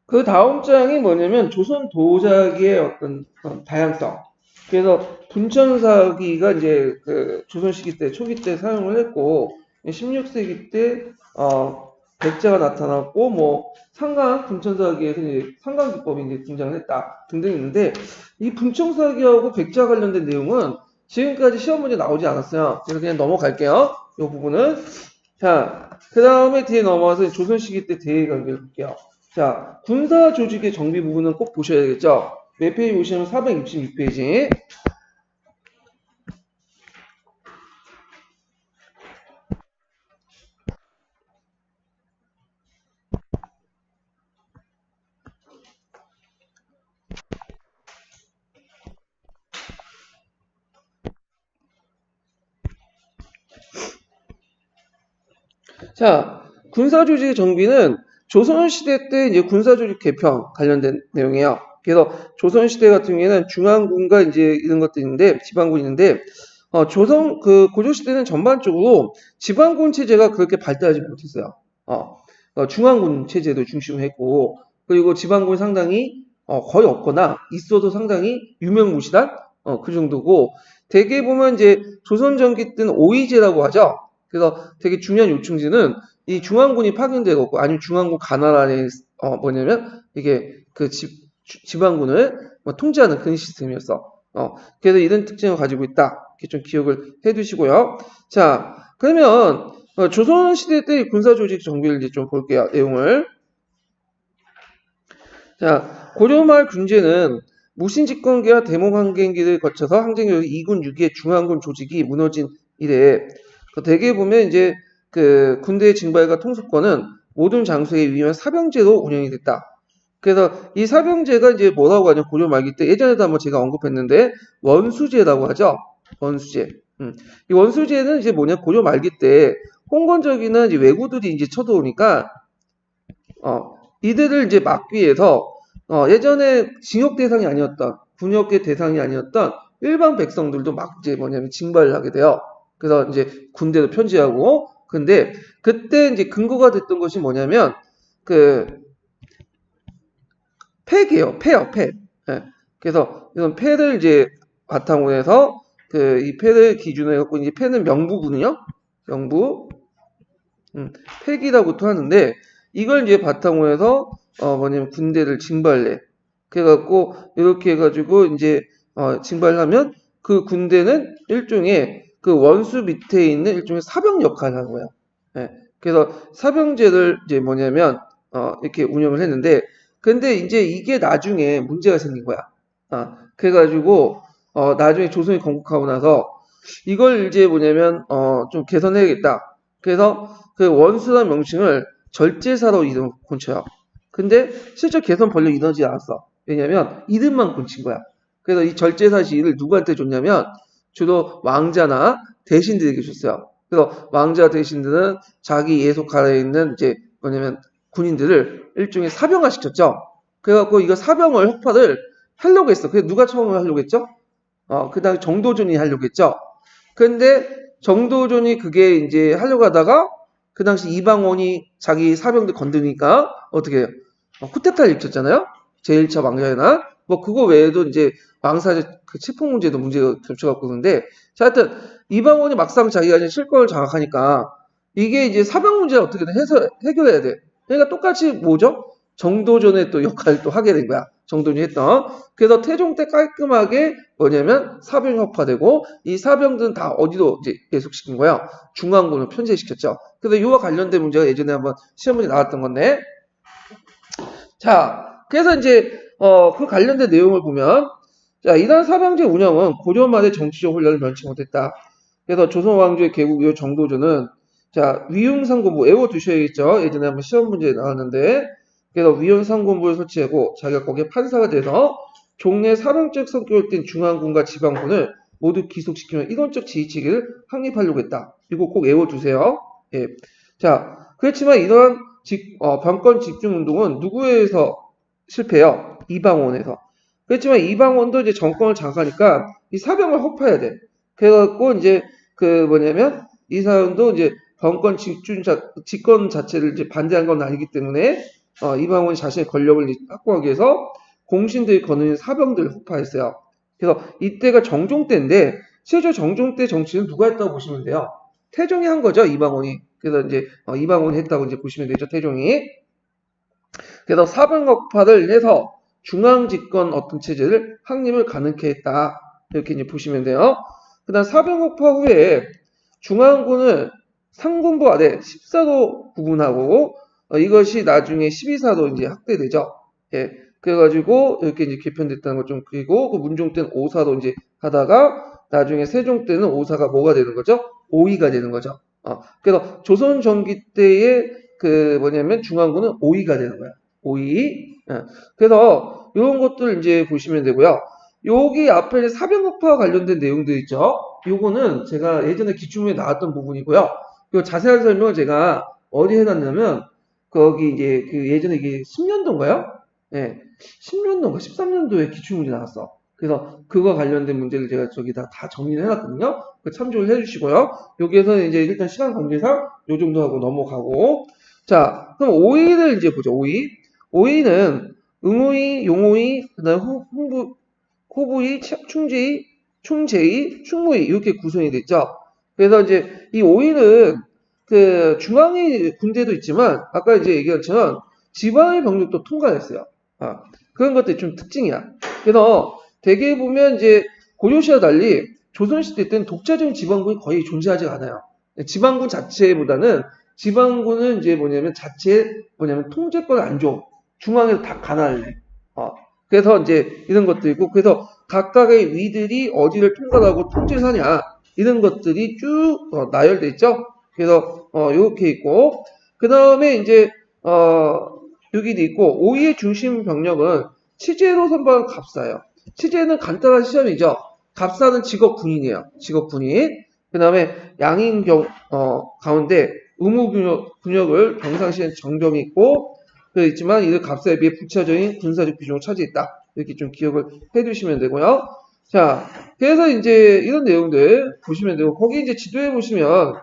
그 다음 장이 뭐냐면 조선 도자기의 어떤 다양성. 그래서 분천사기가 이제 그 조선 시기 때 초기 때 사용을 했고 16세기 때 백자가 나타났고 뭐 상강 분천사기에서 이제 상강 기법이 이제 등장했다 등등 있는데 이 분천사기하고 백자 관련된 내용은 지금까지 시험 문제 나오지 않았어요. 그래서 그냥 넘어갈게요. 이 부분은. 자, 그 다음에 뒤에 넘어와서 조선 시기 때 대의 관계를 볼게요. 자, 군사 조직의 정비 부분은 꼭 보셔야 되겠죠? 몇 페이지 보시면 466페이지. 자, 군사조직 정비는 조선시대 때 이제 군사조직 개편 관련된 내용이에요. 그래서 조선시대 같은 경우에는 중앙군과 이제 이런 것들이 있는데, 지방군이 있는데, 고조시대는 전반적으로 지방군 체제가 그렇게 발달하지 못했어요. 중앙군 체제도 중심을 했고, 그리고 지방군 상당히, 거의 없거나, 있어도 상당히 유명무실한, 그 정도고, 대개 보면 이제 조선 전기 때는 오이제라고 하죠. 그래서 되게 중요한 요충지는 이 중앙군이 파견되고 아니면 중앙군 관할 안에 뭐냐면 이게 그 지방군을 통제하는 그런 시스템이었어. 그래서 이런 특징을 가지고 있다. 이렇게 좀 기억을 해두시고요. 자, 그러면 조선 시대 때 군사 조직 정비를 이제 좀 볼게요. 내용을. 자, 고려말 군제는 무신집권기와 대몽항쟁기를 거쳐서 항쟁기로 2군 6기의 중앙군 조직이 무너진 이래 대개 보면 이제 그 군대의 징발과 통수권은 모든 장소에 위임한 사병제로 운영이 됐다. 그래서 이 사병제가 이제 뭐라고 하냐 고려 말기 때 예전에도 한번 제가 언급했는데 원수제라고 하죠. 원수제. 이 원수제는 이제 뭐냐 고려 말기 때 홍건적이나 이제 왜구들이 이제 쳐들어오니까 이들을 이제 막기 위해서 예전에 징역 대상이 아니었던 군역의 대상이 아니었던 일반 백성들도 막 이제 뭐냐면 징발을 하게 돼요. 그래서 이제 군대도 편지하고 근데 그때 이제 근거가 됐던 것이 뭐냐면 그 팩이에요. 패요, 패. 예. 그래서 이런 패를 이제 바탕으로 해서 그 이 패를 기준으로 해갖고 이제 패는 명부군요. 명부. 팩이라고도 하는데 이걸 이제 바탕으로 해서 뭐냐면 군대를 징발해. 그래갖고 이렇게 해가지고 이제 징발하면 그 군대는 일종의 그 원수 밑에 있는 일종의 사병 역할을 하는 거예요. 예. 그래서 사병제를 이제 뭐냐면 이렇게 운영을 했는데 근데 이제 이게 나중에 문제가 생긴 거야. 그래가지고 나중에 조선이 건국하고 나서 이걸 이제 뭐냐면 좀 개선해야겠다. 그래서 그 원수란 명칭을 절제사로 이름 곤쳐요. 근데 실제 개선 번역 이루어지지 않았어. 왜냐면 이름만 곤친 거야. 그래서 이 절제사 지위를 누구한테 줬냐면 주로 왕자나 대신들에게 줬어요. 그래서 왕자 대신들은 자기 예속 아래에 있는 이제 뭐냐면 군인들을 일종의 사병화 시켰죠. 그래갖고 이거 사병을 혁파를 하려고 했어. 그래서 누가 처음에 하려고 했죠? 그 다음에 정도전이 하려고 했죠. 근데 정도전이 그게 이제 하려고 하다가 그 당시 이방원이 자기 사병들 건드니까 어떻게 해요? 쿠데타를 일으켰잖아요. 제1차 왕자회나 뭐 그거 외에도 이제 왕사제 그 체포 문제도 문제가 겹쳐갖고 그러는데 자 하여튼 이방원이 막상 자기가 이제 실권을 장악하니까 이게 이제 사병 문제를 어떻게든 해결해야 돼. 그러니까 똑같이 뭐죠? 정도전의 또 역할을 또 하게 된 거야. 정도전이 했던. 그래서 태종 때 깔끔하게 뭐냐면 사병 혁파되고 이 사병들은 다 어디로 이제 예속시킨 거야? 중앙군을 편제시켰죠. 그래서 이와 관련된 문제가 예전에 한번 시험 문제 나왔던 건데 자, 그래서 이제 그 관련된 내용을 보면 자, 이단 사병제 운영은 고려 말의 정치적 혼란을 면치 못했다. 그래서 조선 왕조의 개국 이후 정도전은 자, 위흥상고 뭐 외워 두셔야겠죠. 예전에 한번 시험 문제 나왔는데 그래서 위헌 상권부를 설치하고 자기가 거기에 판사가 돼서 종래 사병적 성격을 띤 중앙군과 지방군을 모두 기속시키면 이론적 지휘체계를 확립하려고 했다. 이거 꼭 외워두세요. 예. 자, 그렇지만 이러한 병권 집중운동은 누구에 의해서 실패해요? 이방원에서. 그렇지만 이방원도 이제 정권을 장악하니까 이 사병을 허파해야 돼. 그래갖고 이제 이 사람도 이제 정권 집권 자체를 이제 반대한 건 아니기 때문에 이방원이 자신의 권력을 확보하기 위해서 공신들이 거느린 사병들을 폭파했어요. 그래서 이때가 정종 때인데 실제 정종 때 정치는 누가 했다고 보시면 돼요. 태종이 한 거죠, 이방원이. 그래서 이제 이방원이 했다고 이제 보시면 되죠, 태종이. 그래서 사병혁파를 해서 중앙 집권 어떤 체제를 확립을 가능케 했다. 이렇게 이제 보시면 돼요. 그다음 사병혁파 후에 중앙군을 상군부 아래 14도 구분하고 이것이 나중에 12사도 이제 확대되죠. 예. 그래가지고 이렇게 이제 개편됐다는 걸 좀 그리고 그 문종 때는 5사도 이제 하다가 나중에 세종 때는 5사가 뭐가 되는 거죠? 5위가 되는 거죠. 그래서 조선 전기 때의 중앙군은 5위가 되는 거야. 5위. 예. 그래서 이런 것들 이제 보시면 되고요. 여기 앞에 사병혁파와 관련된 내용들 있죠. 요거는 제가 예전에 기출문에 나왔던 부분이고요. 그 자세한 설명을 제가 어디 해놨냐면 거기 이제 예전에 이게 10년도인가요? 예, 10년도인가 13년도에 기출문이 나왔어. 그래서 그거 관련된 문제를 제가 저기다 다 정리를 해놨거든요. 참조를 해주시고요. 여기에서는 이제 일단 시간 관계상 요 정도 하고 넘어가고. 자, 그럼 5위를 이제 보죠. 5위. 5위는 응우위, 용우위, 그다음 호부위, 충제위, 충무위 이렇게 구성이 됐죠. 그래서 이제 이 5위는 중앙의 군대도 있지만 아까 이제 얘기한 것처럼 지방의 병력도 통과했어요. 그런 것들이 좀 특징이야. 그래서 대개 보면 이제 고려시와 달리 조선시대 때는 독자적인 지방군이 거의 존재하지 않아요. 지방군 자체보다는 지방군은 이제 통제권을 안 줘. 중앙에서 다 가난해. 그래서 이제 이런 것도 있고, 그래서 각각의 위들이 어디를 통과하고 통제를 하냐, 이런 것들이 쭉 나열돼 있죠. 그래서 이렇게 있고, 그 다음에 이제 여기도 있고, 5위의 중심 병력은 치제로 선발한 갑사예요. 치제는 간단한 시험이죠. 갑사는 직업 군인이에요. 직업 군인. 그 다음에 양인 가운데 의무군역을 평상시엔 정병이 있고, 있지만 이들 갑사에 비해 부차적인 군사적 비중을 차지했다. 이렇게 좀 기억을 해두시면 되고요. 자, 그래서 이제 이런 내용들 보시면 되고, 거기 이제 지도에 보시면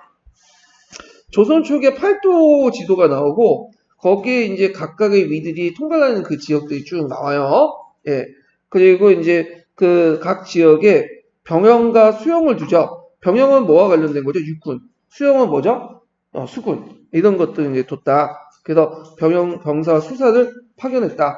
조선 초기에 팔도 지도가 나오고, 거기에 이제 각각의 위들이 통과하는 그 지역들이 쭉 나와요. 예. 그리고 이제 각 지역에 병영과 수영을 두죠. 병영은 뭐와 관련된 거죠? 육군. 수영은 뭐죠? 수군. 이런 것들 이제 뒀다. 그래서 병사 수사를 파견했다.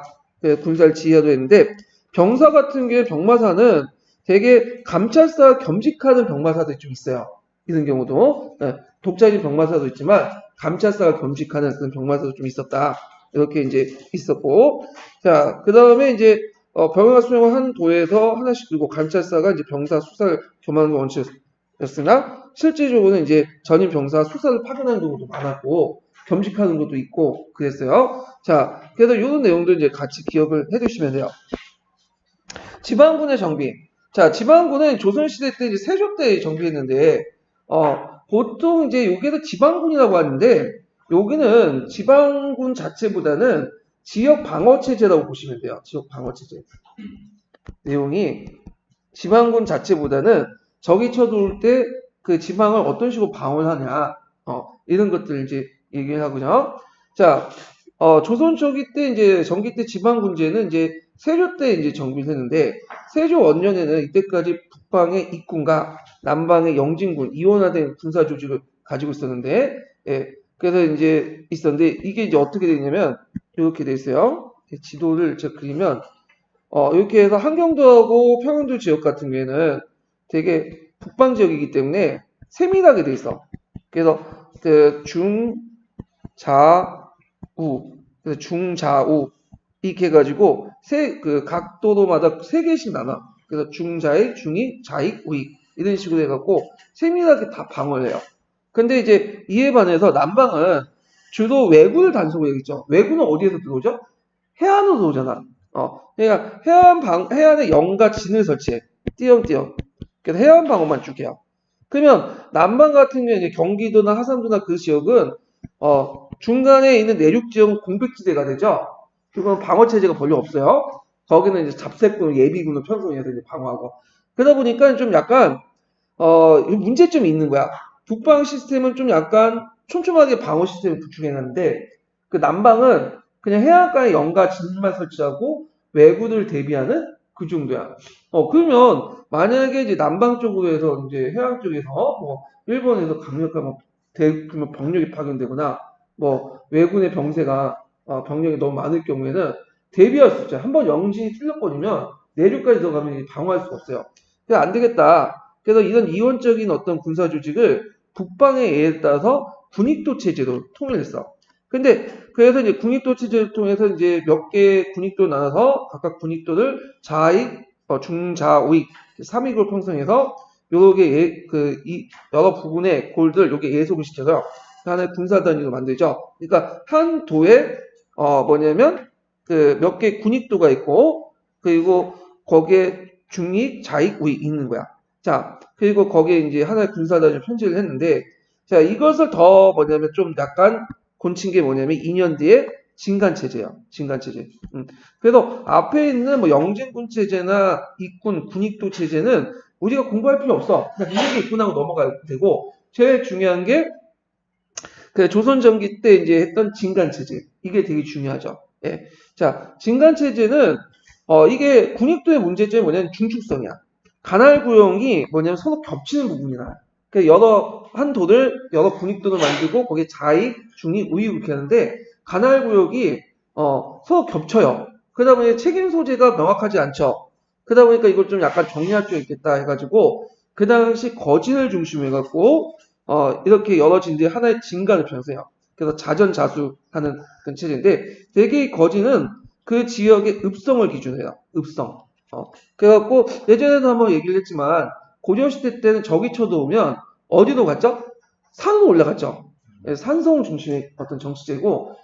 군사를 지휘하도 했는데, 병사 같은 경우에 병마사는 되게 감찰사 겸직하는 병마사들이 좀 있어요. 이런 경우도. 독자적인 병마사도 있지만, 감찰사가 겸직하는 그런 병마사도 좀 있었다. 이렇게 이제 있었고. 자, 그 다음에 이제, 병영과 수영을 한 도에서 하나씩 두고 감찰사가 이제 병사 수사를 겸하는 게 원칙이었으나, 실질적으로는 이제 전임 병사 수사를 파견하는 경우도 많았고, 겸직하는 것도 있고 그랬어요. 자, 그래서 이런 내용들 이제 같이 기억을 해두시면 돼요. 지방군의 정비. 자, 지방군은 조선시대 때 이제 세조 때 정비했는데, 보통 이제 여기에서 지방군이라고 하는데, 여기는 지방군 자체보다는 지역 방어 체제라고 보시면 돼요. 지역 방어 체제. 내용이 지방군 자체보다는 적이 쳐들어올 때 그 지방을 어떤 식으로 방어를 하냐, 이런 것들 이제 얘기를 하고요. 자, 조선 초기 때 이제 전기 때 지방군제는 이제 세조 때 이제 정비를 했는데, 세조 원년에는 이때까지 북방의 익군과 남방의 영진군, 이원화된 군사 조직을 가지고 있었는데, 예, 그래서 이제 있었는데, 이게 이제 어떻게 되냐면, 이렇게 돼 있어요. 지도를 제가 그리면, 이렇게 해서 한경도하고 평안도 지역 같은 경우에는 되게 북방 지역이기 때문에 세밀하게 돼 있어. 그래서 중자우 이렇게 해가지고 각 도도마다 3개씩 나눠. 그래서 중자익, 중익, 자익, 우익 이런 식으로 해갖고 세밀하게 다 방어를 해요. 근데 이제 이에 반해서 남방은 주로 왜군을 단속을 얘기했죠. 왜군은 어디에서 들어오죠? 해안으로 들어오잖아. 그러니까 해안에 영과 진을 설치해. 띄엄띄엄. 그래서 해안 방어만 쭉 해요. 그러면 남방 같은 경우에 이제 경기도나 하산도나 그 지역은 중간에 있는 내륙 지역은 공백지대가 되죠. 그건 방어 체제가 별로 없어요. 거기는 이제 잡새군, 예비군을 편성해서 이제 방어하고. 그러다 보니까 좀 약간 문제점이 있는 거야. 북방 시스템은 좀 약간 촘촘하게 방어 시스템을 구축해놨는데 그 남방은 그냥 해안가에 영가 진만 설치하고 외구를 대비하는 그 정도야. 그러면 만약에 이제 남방 쪽으로 해서 이제 해안 쪽에서 뭐 일본에서 강력한 뭐 대규모 병력이 파견되거나 뭐 왜군의 병세가 병력이 너무 많을 경우에는 대비할 수 있죠. 한번 영진이 찔러버리면 내륙까지 들어가면 방어할 수가 없어요. 그래서 안 되겠다. 그래서 이런 이원적인 어떤 군사 조직을 북방의 예에 따라서 군익도 체제로 통일했어. 근데 그래서 이제 군익도 체제를 통해서 이제 몇 개의 군익도 나눠서 각각 군익도를 좌익, 중자, 우익 3익으로 편성해서 요게 여러 부분의 골들 요게 예속을 시켜서 하나의 군사 단위로 만들죠. 그러니까 한 도에 뭐냐면 그 몇 개 군익도가 있고 그리고 거기에 중익, 좌익, 우익 있는 거야. 자, 그리고 거기에 이제 하나의 군사 단위를 편제를 했는데 자, 이것을 더 뭐냐면 좀 약간 곤친 게 뭐냐면 2년 뒤에 진간체제예요. 진간체제. 그래서 앞에 있는 뭐 영진군 체제나 ik군, 군익도 체제는 우리가 공부할 필요 없어. 그냥 이게 ik군하고 넘어가야 되고 제일 중요한 게 그 조선전기 때 이제 했던 진간체제. 이게 되게 중요하죠. 예. 자, 진간체제는 이게 군익도의 문제점이 뭐냐면 중축성이야. 관할 구역이 뭐냐면 서로 겹치는 부분이 나요. 그러니까 한 도를 여러 군익도를 만들고 거기에 좌익, 중익, 우익 이렇게 하는데 관할 구역이 서로 겹쳐요. 그러다 보니 책임 소재가 명확하지 않죠. 그러다 보니까 이걸 좀 약간 정리할 필요 있겠다 해가지고 그 당시 거진을 중심으로 해갖고 이렇게 여러 진들이 하나의 진간을 편성해요. 그래서 자전자수하는 그런 체제인데 대개 거진은 그 지역의 읍성을 기준으로 해요. 읍성. 그래갖고 예전에도 한번 얘기를 했지만 고려시대 때는 적이 쳐들어오면 어디로 갔죠? 산으로 올라갔죠. 산성 중심의 어떤 정치제고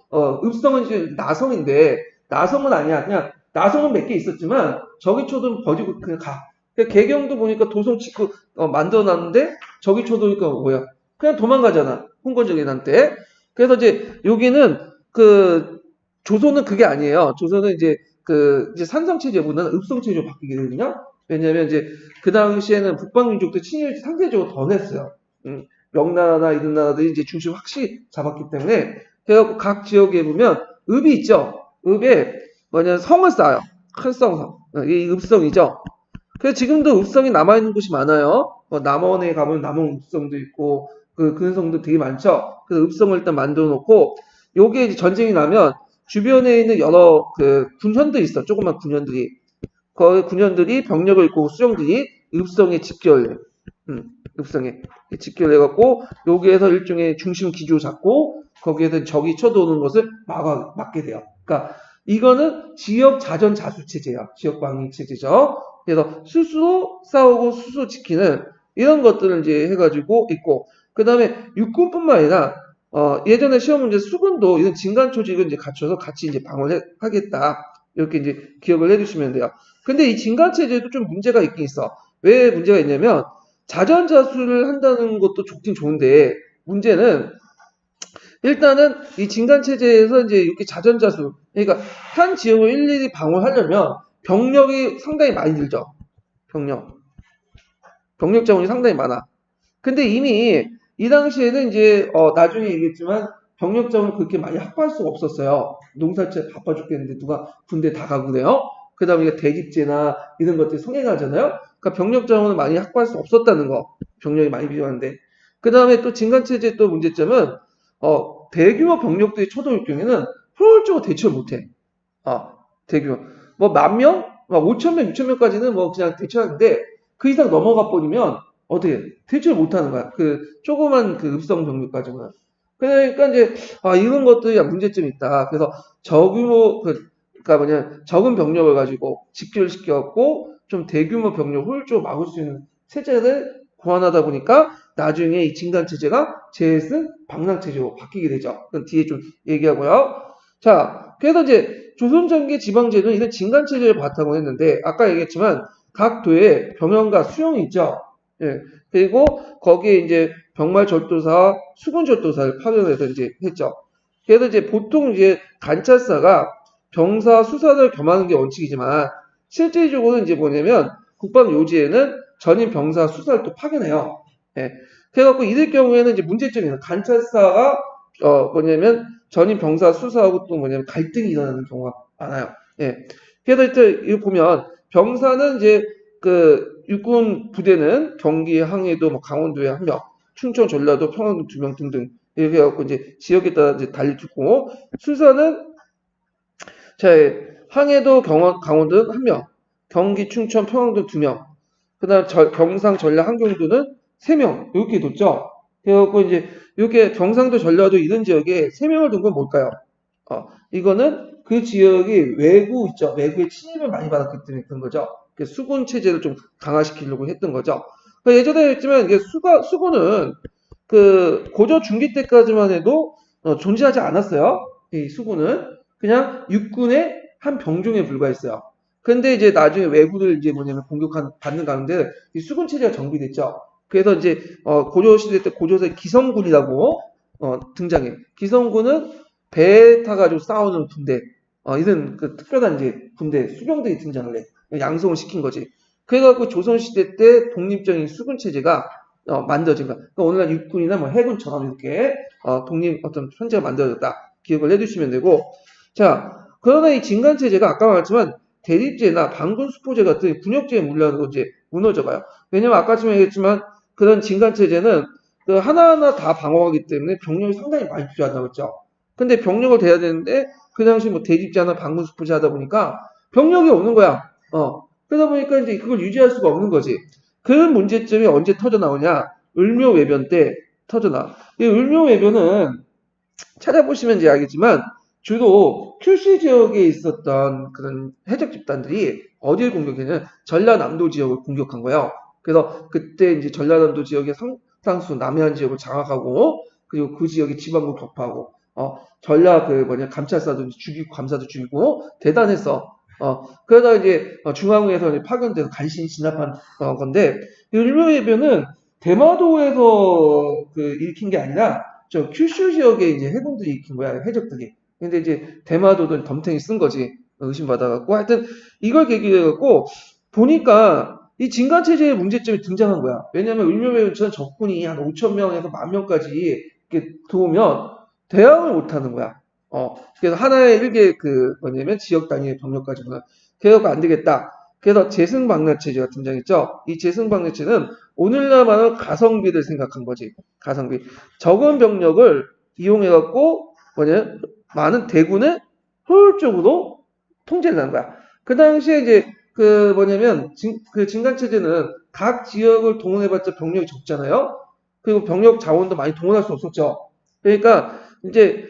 읍성은 이제 나성인데 나성은 아니야. 그냥 나성은 몇 개 있었지만 적이 쳐들어오면 버리고 그냥 가. 개경도 보니까 도성 짓고 만들어놨는데 적이 쳐들어오니까 뭐야? 그냥 도망가잖아. 홍건적인한테. 그래서 이제 여기는 조선은 그게 아니에요. 조선은 이제 이제 산성체제보다는 읍성체제로 바뀌게 되거든요. 왜냐면 이제 그 당시에는 북방민족도 친일이 상대적으로 더 했어요. 명나라나 이런 나라들이 이제 중심 확실히 잡았기 때문에 그래갖고 각 지역에 보면 읍이 있죠. 읍에 성을 쌓아요. 큰 성. 이 읍성이죠. 그래서 지금도 읍성이 남아있는 곳이 많아요. 남원에 가면 남원 읍성도 있고 그 근성도 되게 많죠. 그래서 읍성을 일단 만들어 놓고 요게 이제 전쟁이 나면 주변에 있는 여러 군현들이 있어. 조그만 군현들이. 그 군현들이 병력을 입고 수령들이 읍성에 집결해. 읍성에 집결해갖고 여기에서 일종의 중심 기조 잡고 거기에서 적이 쳐들어오는 것을 막게 돼요. 그러니까 이거는 지역 자전 자수 체제야. 지역 방위 체제죠. 그래서 스스로 싸우고 스스로 지키는 이런 것들을 이제 해가지고 있고 그 다음에 육군뿐만 아니라 예전에 시험 문제 수군도 이런 진간 조직을 이제 갖춰서 같이 이제 방어를 하겠다. 이렇게 이제 기억을 해주시면 돼요. 근데 이 진간 체제도 좀 문제가 있긴 있어. 왜 문제가 있냐면 자전자수를 한다는 것도 좋긴 좋은데 문제는 일단은 이 진간 체제에서 이제 이렇게 자전자수 그러니까 한 지역을 일일이 방어하려면 병력이 상당히 많이 들죠. 병력 자원이 상당히 많아. 근데 이미 이 당시에는 이제 나중에 얘기했지만 병력 자원을 그렇게 많이 확보할 수가 없었어요. 농사채 바빠 죽겠는데 누가 군대 다 가고 그래요. 그 다음에 대집제나 이런 것들이 성행하잖아요. 그러니까 병력 자원을 많이 확보할 수 없었다는 거. 병력이 많이 필요한데. 그 다음에 또 진간체제의 또 문제점은 대규모 병력들이 쳐들어올 경우에는 효율적으로 대처를 못해. 대규모. 뭐 10,000명? 막 5,000명, 6,000명까지는 뭐 그냥 대처하는데 그 이상 넘어가 버리면 어떻게 대처를 못하는 거야. 조그만 읍성 병력까지는. 그러니까 이제 이런 것들이 문제점이 있다. 그래서 저규모 그러니까 적은 병력을 가지고 집결시켜갖고 좀 대규모 병력 효율적으로 막을 수 있는 체제를 고안하다 보니까 나중에 이 진간 체제가 제승 방랑체제로 바뀌게 되죠. 그건 뒤에 좀 얘기하고요. 자, 그래서 이제 조선전개 지방제는 이런 진간체제를 바탕으로 했는데 아까 얘기했지만 각 도에 병영과 수용이 있죠. 예. 그리고 거기에 이제 병말절도사, 수군절도사를 파견해서 이제 했죠. 그래서 이제 보통 이제 관찰사가 병사 수사를 겸하는 게 원칙이지만 실질적으로는 이제 뭐냐면 국방 요지에는 전임 병사 수사를 또 파견해요. 예. 그래갖고 이럴 경우에는 이제 문제점이 있어요. 관찰사가 뭐냐면 전임 병사 수사하고 또 뭐냐면 갈등이 일어나는 경우가 많아요. 예. 그래서 일단 이거 보면 병사는 이제 그 육군 부대는 경기, 항해도, 뭐 강원도에 한 명, 충청, 전라도, 평안도 2명 등등 이렇게 해갖고 이제 지역에 따라 이제 달리 두고 수사는 자 항해도, 강원도는 한 명, 경기, 충청, 평안도 2명, 그다음 경상, 전라, 함경도는 3명 이렇게 뒀죠. 그래갖고 이제 이렇게 경상도, 전라도 이런 지역에 3명을 둔 건 뭘까요? 이거는 그 지역이 외구 있죠. 외구의 침입을 많이 받았기 때문에 그런 거죠. 수군 체제를 좀 강화시키려고 했던 거죠. 그러니까 예전에 했지만 이게 수군은 그 고조 중기 때까지만 해도 존재하지 않았어요. 이 수군은 그냥 육군의 한 병종에 불과했어요. 근데 이제 나중에 외구를 이제 뭐냐면 받는 가운데 이 수군 체제가 정비됐죠. 그래서 이제 고조 시대 때 고조의 기성군이라고 등장해. 기성군은 배에 타가지고 싸우는 군대, 이런 그 특별한 이제 군대 수병들이 등장을 해. 양성을 시킨 거지. 그래갖고 조선시대 때 독립적인 수군 체제가 만들어진 거야. 그러니까 오늘날 육군이나 뭐 해군처럼 이렇게 독립 어떤 편제가 만들어졌다. 기억을 해두시면 되고. 자, 그러나 이 진간 체제가 아까 말했지만 대립제나 반군 수포제 같은 군역제에 물려서 이제 무너져가요. 왜냐면 아까쯤에 얘기했지만 그런 진간 체제는 그 하나하나 다 방어하기 때문에 병력이 상당히 많이 필요하다고 했죠. 근데 병력을 대야 되는데 그 당시 뭐 대립제나 반군 수포제 하다 보니까 병력이 오는 거야. 그러다 보니까 이제 그걸 유지할 수가 없는 거지. 그 문제점이 언제 터져 나오냐? 을묘외변 때 터져 나와. 이 을묘외변은 찾아보시면 이제 알겠지만 주로 큐슈 지역에 있었던 그런 해적 집단들이 어디를 공격했냐면 전라남도 지역을 공격한 거예요. 그래서 그때 이제 전라남도 지역의 상당수 남해안 지역을 장악하고 그리고 그 지역의 지방을 격파하고 전라 감찰사도 죽이고 감사도 죽이고 대단했어. 그러다 이제 중앙에서 이제 파견돼서 간신히 진압한 건데 일묘해변은 대마도에서 일으킨 게 아니라 저 큐슈 지역에 이제 해군들이 일으킨 거야, 해적들이. 근데 이제 대마도는 덤탱이 쓴 거지, 의심받아갖고. 하여튼 이걸 계기로 해갖고 보니까 이 진간 체제의 문제점이 등장한 거야. 왜냐면 일묘해변처럼 적군이 한 5천 명에서 10,000명까지 이렇게 들어오면 대항을 못하는 거야. 그래서 하나의 일개 뭐냐면 지역 단위의 병력까지는. 그래서 안 되겠다. 그래서 제승방라체제가 등장했죠. 이 제승방라체는 오늘날 말하는 가성비를 생각한 거지. 가성비. 적은 병력을 이용해갖고 많은 대군을 효율적으로 통제를 하는 거야. 그 당시에 이제 진간체제는 각 지역을 동원해봤자 병력이 적잖아요. 그리고 병력 자원도 많이 동원할 수 없었죠. 그러니까 이제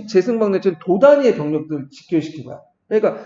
제승방래체는 도단위의 병력들을 직결시킨 거야. 그러니까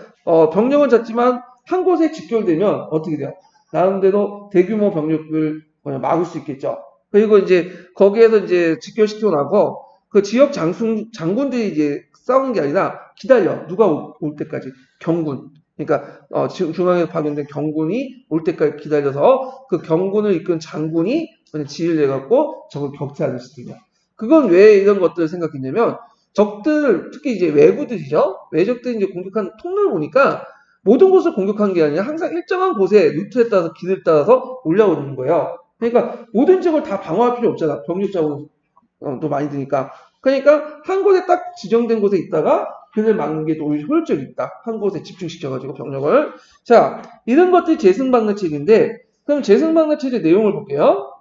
병력은 작지만 한 곳에 직결되면 어떻게 돼요? 나름대로 대규모 병력을 막을 수 있겠죠. 그리고 이제 거기에서 이제 직결시키고 나서 그 지역 장군들이 이제 싸우는 게 아니라 기다려. 누가 올 때까지. 경군. 그러니까 중앙에 파견된 경군이 올 때까지 기다려서 그 경군을 이끈 장군이 지휘를 해갖고 적을 격퇴하는 시스템이야. 그건 왜 이런 것들을 생각했냐면 적들, 특히 이제 외구들이죠. 외적들이 이제 공격한 통로를 보니까 모든 곳을 공격한 게 아니라 항상 일정한 곳에 루트에 따라서 길을 따라서 올라오는 거예요. 그러니까 모든 지역을 다 방어할 필요 없잖아. 병력 자원도 많이 드니까. 그러니까 한 곳에 딱 지정된 곳에 있다가 그를 막는 게 더 오히려 효율적이 있다. 한 곳에 집중시켜가지고 병력을. 자, 이런 것들이 제승방라체제인데 그럼 제승방라체제 내용을 볼게요.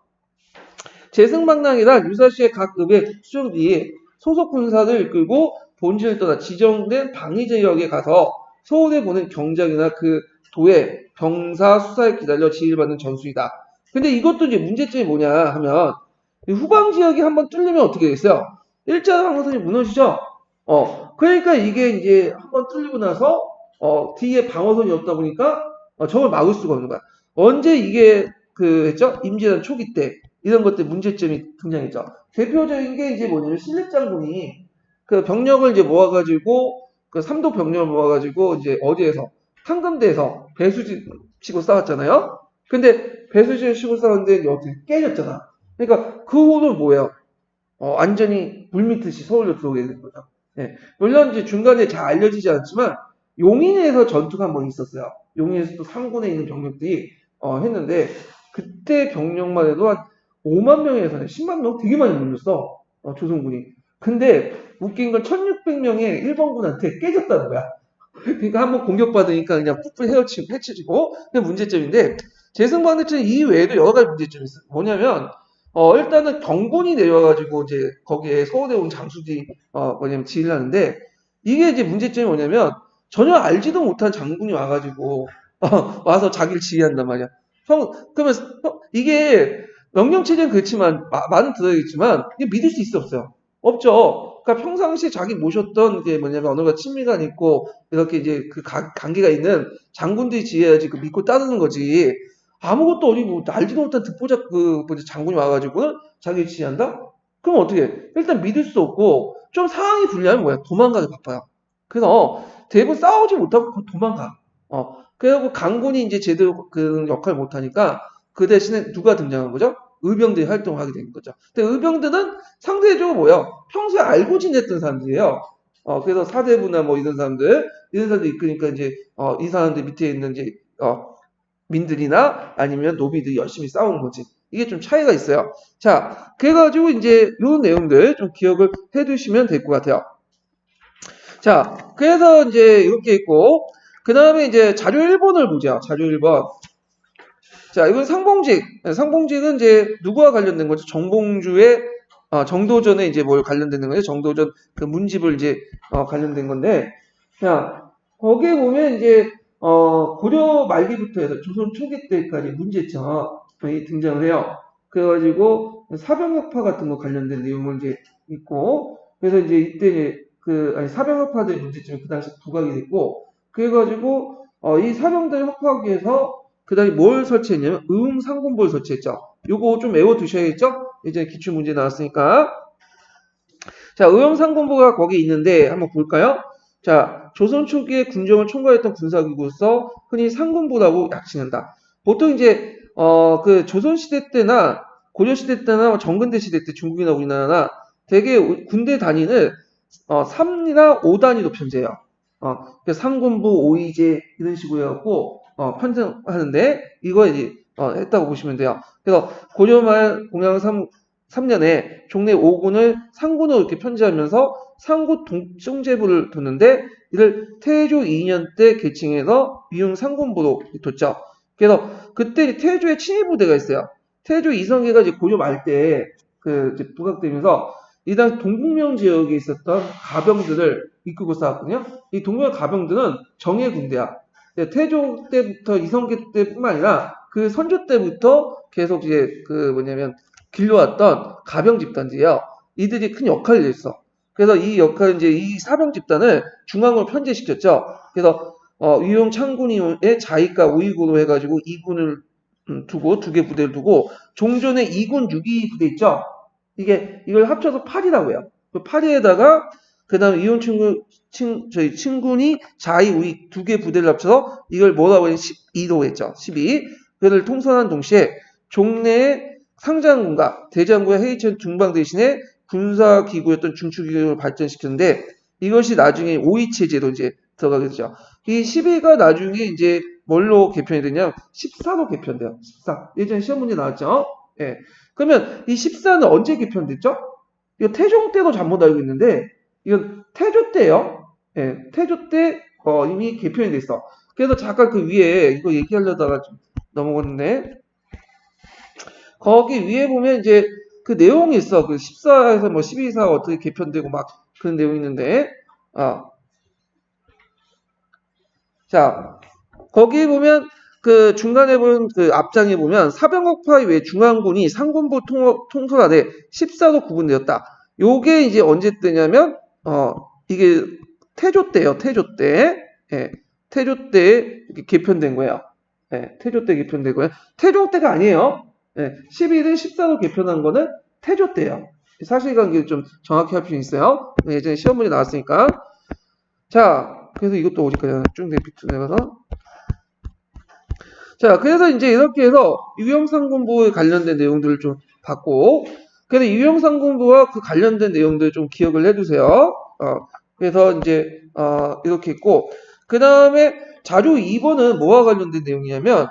제승방랑이란 유사시의 각 읍의 수령들이 소속 군사를 이끌고 본진을 떠나 지정된 방위지역에 가서 서울에 보낸 경장이나 그 도의 병사 수사에 기다려 지휘를 받는 전술이다. 근데 이것도 이제 문제점이 뭐냐 하면 후방 지역이 한번 뚫리면 어떻게 되겠어요? 일자 방어선이 무너지죠? 그러니까 이게 이제 한번 뚫리고 나서 뒤에 방어선이 없다 보니까 적을 막을 수가 없는 거야. 언제 이게 했죠? 임진왜란 초기 때 이런 것들 문제점이 등장했죠. 대표적인 게 이제 뭐냐면 신립장군이 그 병력을 이제 모아가지고 그 삼도 병력을 모아가지고 이제 어디에서 황금대에서 배수지 치고 싸웠잖아요. 근데 배수지를 치고 싸웠는데 이제 어떻게 깨졌잖아. 그러니까 그 후는 뭐예요? 완전히 물밀듯이 서울로 들어오게 된 거죠. 예. 물론 이제 중간에 잘 알려지지 않지만 용인에서 전투가 한 번 있었어요. 용인에서 또 상군에 있는 병력들이 했는데 그때 병력만 해도 한 5만 명에서 10만 명 되게 많이 몰렸어. 조선군이. 근데 웃긴 건 1600명의 일본군한테 깨졌다는 거야. 그러니까 한번 공격받으니까 그냥 푹푹 헤쳐지고 그게 문제점인데 제승반대천 이외에도 여러 가지 문제점이 있어요. 뭐냐면 일단은 경군이 내려와가지고 이제 거기에 서울에 온 장수들이 뭐냐면 지휘를 하는데 이게 이제 문제점이 뭐냐면 전혀 알지도 못한 장군이 와가지고 와서 자기를 지휘한단 말이야. 그러면 이게 명령체제는 그렇지만 많은 들어있지만 이게 믿을 수 있어 없어요? 없죠. 그러니까 평상시에 자기 모셨던 게 뭐냐면 어느 정도 친밀감 있고 이렇게 이제 그 관계가 있는 장군들이 지휘해야지 그 믿고 따르는 거지. 아무것도 어디 뭐 알지도 못한 듣보잡 그 장군이 와가지고 자기 지휘한다? 그럼 어떻게 해? 일단 믿을 수 없고 좀 상황이 불리하면 뭐야? 도망가기 바빠요. 그래서 대부분 싸우지 못하고 도망가. 그리고 강군이 이제 제대로 그 역할을 못하니까 그 대신에 누가 등장한 거죠? 의병들이 활동을 하게 된 거죠. 근데 의병들은 상대적으로 뭐야? 평소에 알고 지냈던 사람들이에요. 그래서 사대부나 뭐 이런 사람들 이끌니까 이제 이 사람들 밑에 있는 이제 민들이나 아니면 노비들이 열심히 싸우는 거지. 이게 좀 차이가 있어요. 자, 그래가지고 이제 이런 내용들 좀 기억을 해두시면 될 것 같아요. 자, 그래서 이제 이렇게 있고, 그 다음에 이제 자료 1번을 보자. 자료 1번. 자, 이건 상봉직. 상봉직은 이제 누구와 관련된 거죠? 정봉주의, 정도전에 이제 뭘 관련되는 거죠? 정도전 그 문집을 이제, 관련된 건데, 자, 거기에 보면 이제, 고려 말기부터 해서 조선 초기 때까지 문제점이 등장을 해요. 그래가지고 사병역파 같은 거 관련된 내용을 이제 있고, 그래서 이제 이때 사병역파들의 문제점이 그 당시 부각이 됐고, 그래가지고 이 사병들을 확보하기 위해서 그 다음에 뭘 설치했냐면 상군부를 설치했죠. 요거 좀 외워두셔야겠죠? 이제 기출문제 나왔으니까. 자, 상군부가 거기 있는데 한번 볼까요? 자, 조선 초기에 군정을 총괄했던 군사기구로서 흔히 상군부라고 약칭한다. 보통 이제 그 조선 시대 때나 고려 시대 때나 정근대 시대 때 중국이나 우리나라나 되게 군대 단위는 3이나 5단위로 편제해요. 상군부, 오이제 이런 식으로 해갖고 편성하는데 이거 이제 했다고 보시면 돼요. 그래서 고려말 공양 3년에 종래 5군을 상군으로 이렇게 편제하면서 상구 동정제부를 뒀는데 이를 태조 2년 때 개칭해서 위흥 상군부로 뒀죠. 그래서 그때 태조의 친위부대가 있어요. 태조 이성계가 이제 고려 말 때 이제 부각되면서 이 당시 동북면 지역에 있었던 가병들을 이끌고 싸웠거든요. 이 동북면 가병들은 정예 군대야. 태조 때부터 이성계 때뿐만 아니라 그 선조 때부터 계속 이제 길러왔던 가병 집단들이에요. 이들이 큰 역할을 했어. 그래서 이 역할은 이제 이 사병 집단을 중앙으로 편제시켰죠. 그래서 위용 창군의 자위과 우위구로 해가지고 2군을 두고 2개 부대를 두고 종전에 2군 6위 부대 있죠. 이걸 합쳐서 8이라고 해요. 그 8위에다가 그다음 이용 저희 친군이 자위 우위 2개 부대를 합쳐서 이걸 뭐라고 해요? 12로 했죠. 12. 그를 통솔한 동시에 종래의 상장군과 대장군의 해이천 중방 대신에 군사기구였던 중추기구를 발전시켰는데 이것이 나중에 오이체제로 이제 들어가게 되죠. 이 12가 나중에 이제 뭘로 개편이 되냐? 14로 개편돼요. 14. 예전에 시험 문제 나왔죠? 예. 그러면 이 14는 언제 개편됐죠? 이거 태종 때도 잘못 알고 있는데 이건 태조 때요. 예, 태조 때 이미 개편이 됐어. 그래서 잠깐 그 위에 이거 얘기하려다가 좀 넘어갔는데 거기 위에 보면 이제 그 내용이 있어. 그 14에서 뭐 12사 어떻게 개편되고 막 그런 내용이 있는데 자 거기 보면 그 중간에 보면 그 앞장에 보면 사병역파 이외에 중앙군이 상군부 통솔하되 14로 구분되었다. 요게 이제 언제 때냐면 이게 태조 때예요. 태조 때. 예. 태조 때 이렇게 개편된 거예요. 예. 태조 때 개편된 거예요. 태종 때가 아니에요. 네, 11을 14로 개편한 거는 태조 때예요. 사실관계 좀 정확히 할 필요 있어요. 네, 예전에 시험 문제 나왔으니까. 자, 그래서 이것도 어디까지 쭉 내려가서. 자, 그래서 이제 이렇게 해서 유형상공부에 관련된 내용들을 좀 봤고, 그래서 유형상공부와 그 관련된 내용들 좀 기억을 해두세요. 그래서 이제 이렇게 있고, 그 다음에 자료 2번은 뭐와 관련된 내용이냐면,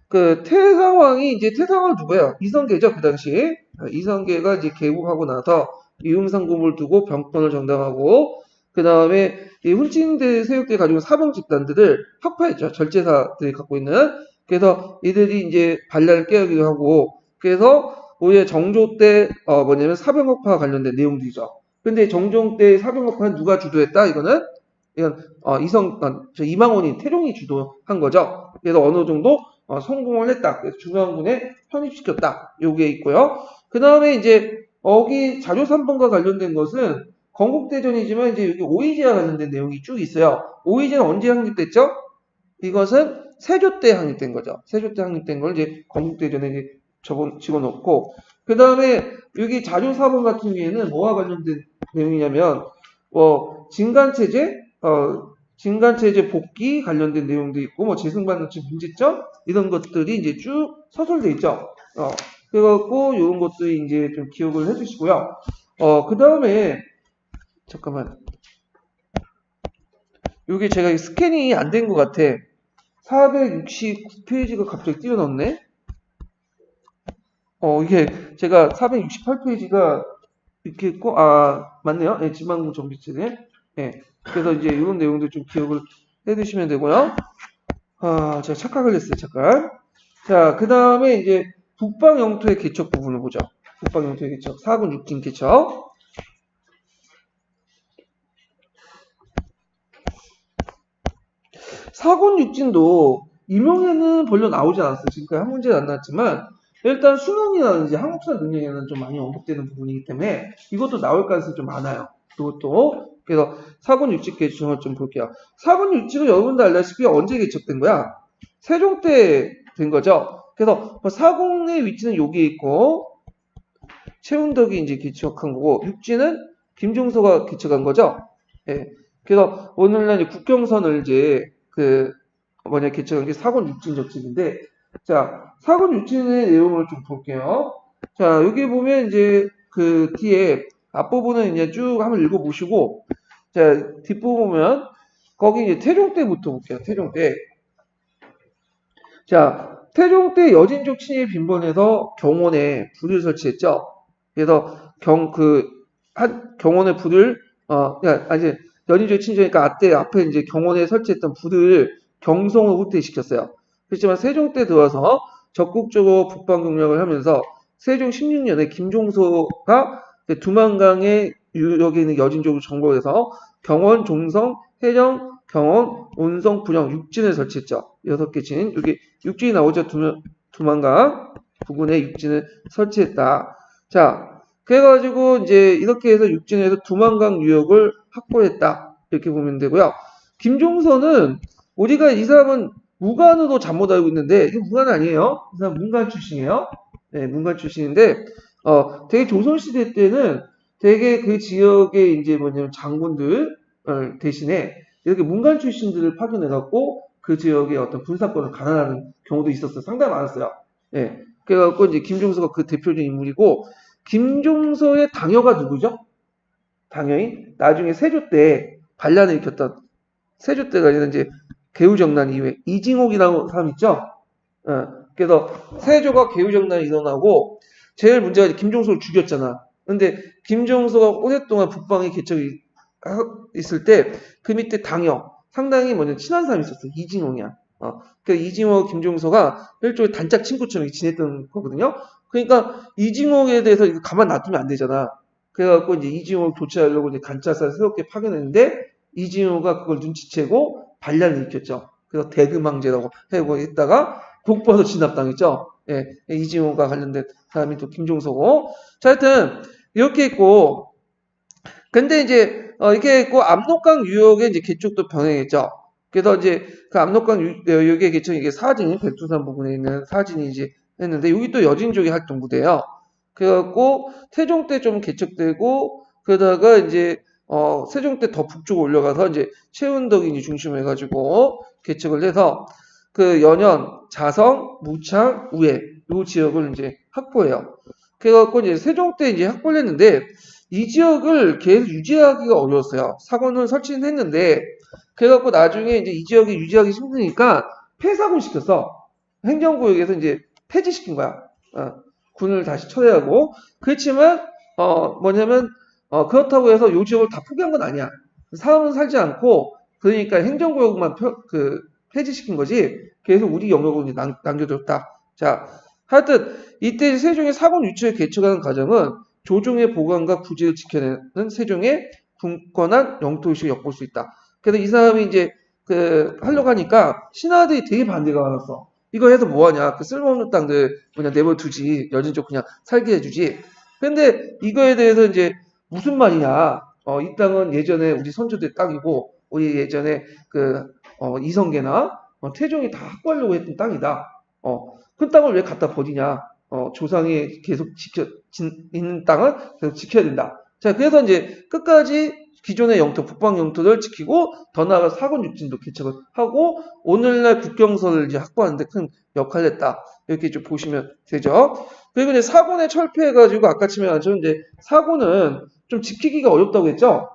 그 태상왕이 이제 태상왕 누구예요? 이성계죠, 그 당시. 이성계가 이제 개국하고 나서 유형상공부를 두고 병권을 정당하고, 그 다음에 이 훈친대 세력들이 가지고 사병 집단들을 혁파했죠. 절제사들이 갖고 있는. 그래서 이들이 이제 반란을 깨우기도 하고, 그래서 오히려 정조 때 뭐냐면 사병혁파와 관련된 내용들이죠. 근데 정종 때 사병혁파는 누가 주도했다? 이건 이망원이 태종이 주도한 거죠. 그래서 어느 정도 성공을 했다. 그래서 중앙군에 편입시켰다. 요게 있고요. 그 다음에 이제 여기 자료 3번과 관련된 것은 건국대전이지만 이제 여기 오이지와 관련된 내용이 쭉 있어요. 오이지는 언제 확립됐죠? 이것은 세조 때 확립된 거죠. 세조 때 확립된 걸 이제 건국대전에 이제 집어넣고, 그 다음에 여기 자료 4번 같은 경우에는 뭐와 관련된 내용이냐면, 진간체제, 진간체제 복귀 관련된 내용도 있고, 재승반응치 문제점, 이런 것들이 이제 쭉 서술돼 있죠. 그래갖고, 이런 것들이 이제 좀 기억을 해주시고요. 그 다음에, 잠깐만. 여기 제가 스캐닝이 안 된 것 같아. 469페이지가 갑자기 뛰어났네? 이게 제가 468페이지가 이렇게 있고, 맞네요. 네, 지방구 정비체제. 네. 그래서 이제 이런 내용들 좀 기억을 해두시면 되고요. 제가 착각을 했어요, 잠깐. 자, 그 다음에 이제 북방 영토의 개척 부분을 보죠. 북방 영토의 개척. 4군 6진 개척. 4군 6진도 임용에는 별로 나오지 않았어요. 지금까지 한 문제는 안 나왔지만, 일단 수능이라든지 한국사 능력에는 좀 많이 언급되는 부분이기 때문에 이것도 나올 가능성이 좀 많아요. 그것도. 그래서 4군 6진 개척을 좀 볼게요. 4군 6진은 여러분들 알다시피 언제 개척된 거야? 세종 때 된 거죠. 그래서 4군의 위치는 여기에 있고, 최운덕이 이제 개척한 거고, 6진은 김종서가 개척한 거죠. 예. 그래서 오늘날 이제 국경선을 이제 개척한 게 4군 6진 적칙인데, 자, 4군 6진의 내용을 좀 볼게요. 자, 여기 보면 이제 그 뒤에 앞부분은 이제 쭉 한번 읽어보시고, 자, 뒷부분 보면, 거기 이제 태종 때부터 볼게요. 태종 때. 자, 태종 때 여진족 친일 빈번해서 경원에 불을 설치했죠. 그래서 경원에 불을, 이제 여진족 친일이니까 앞에 이제 경원에 설치했던 불을 경성으로 후퇴시켰어요. 그렇지만 세종 때 들어와서 적극적으로 북방 경력을 하면서 세종 16년에 김종서가 두만강의 유역에 있는 여진족을 정복해서 경원, 종성, 해령, 경원, 온성, 분영 6진을 설치했죠. 6개 진. 여기 6진이 나오죠. 두만강 부근에 6진을 설치했다. 자, 그래가지고 이제 이렇게 해서 6진에서 두만강 유역을 확보했다. 이렇게 보면 되고요. 김종서는 우리가 이 사람은 무관으로 잘못 알고 있는데 이게 무관 아니에요. 이 사람 문관 출신이에요. 네, 문관 출신인데 되게 조선시대 때는 되게 그 지역에 이제 장군들 대신에 이렇게 문관 출신들을 파견해갖고 그 지역의 어떤 군사권을 가난하는 경우도 있었어요. 상당히 많았어요. 예. 그래갖고 이제 김종서가 그 대표적인 인물이고, 김종서의 당여가 누구죠? 당연히 나중에 세조 때 반란을 일으켰던, 세조 때가 아니라 이제 개우정난 이후에 이징옥이라는 사람 있죠? 그래서 세조가 개우정난이 일어나고 제일 문제가 김종서를 죽였잖아. 근데 김종서가 오랫동안 북방에 개척이 있을 때 그 밑에 당여 상당히 친한 사람이 있었어. 이징옥이야. 그 이징옥 김종서가 일종의 단짝 친구처럼 지냈던 거거든요. 그러니까 이징옥에 대해서 가만 놔두면 안 되잖아. 그래갖고 이제 이징옥을 교체하려고 이제 관찰사를 새롭게 파견했는데 이징옥가 그걸 눈치채고 반란을 일으켰죠. 그래서 대금황제라고 하고 있다가 독버서 진압당했죠. 예, 이징옥과 관련된 사람이 또 김종서고. 자, 하여튼 이렇게 있고, 근데 이제 이렇게 있고 압록강 유역의 이제 개축도 병행했죠. 그래서 이제 그 압록강 유역의 개축 이게 사진, 백두산 부근에 있는 사진이 이제 했는데 여기 또 여진족이 활동부대예요. 그래갖고 태종 때 좀 개척되고 그러다가 이제 세종 때 더 북쪽 올라가서 이제 최은덕이 중심을 해가지고 개척을 해서 그 연현, 자성, 무창, 우회 요 지역을 이제 확보해요. 그래갖고 이제 세종 때 이제 확보를 했는데 이 지역을 계속 유지하기가 어려웠어요. 사원을 설치는 했는데 그래갖고 나중에 이제 이 지역이 유지하기 힘드니까 폐사군 시켰어. 행정구역에서 이제 폐지시킨 거야. 군을 다시 초대하고. 그렇지만 뭐냐면 그렇다고 해서 요 지역을 다 포기한 건 아니야. 사람은 살지 않고 그러니까 행정구역만 폐지시킨 거지. 계속 우리 영역으로 남겨줬다. 자, 하여튼 이때 세종의 사군 유치를 개척하는 과정은 조정의 보관과 구제를 지켜내는 세종의 굳건한 영토의식을 엿볼 수 있다. 그래서 이 사람이 이제 하려고 하니까 신하들이 되게 반대가 많았어. 이거 해서 뭐하냐. 그 쓸모없는 땅들 그냥 내버려두지. 여진족 그냥 살게 해주지. 근데 이거에 대해서 이제 무슨 말이냐. 이 땅은 예전에 우리 선조들의 땅이고 우리 예전에 이성계나 태종이 다 확보하려고 했던 땅이다. 그 땅을 왜 갖다 버리냐. 조상이 계속 있는 땅을 계속 지켜야 된다. 자, 그래서 이제 끝까지 기존의 영토, 북방 영토를 지키고 더 나아가 사군 육진도 개척을 하고 오늘날 국경선을 이제 확보하는데 큰 역할을 했다. 이렇게 좀 보시면 되죠. 그리고 이제 사군에 철폐해가지고 아까 치면 이제 사군은 좀 지키기가 어렵다고 했죠.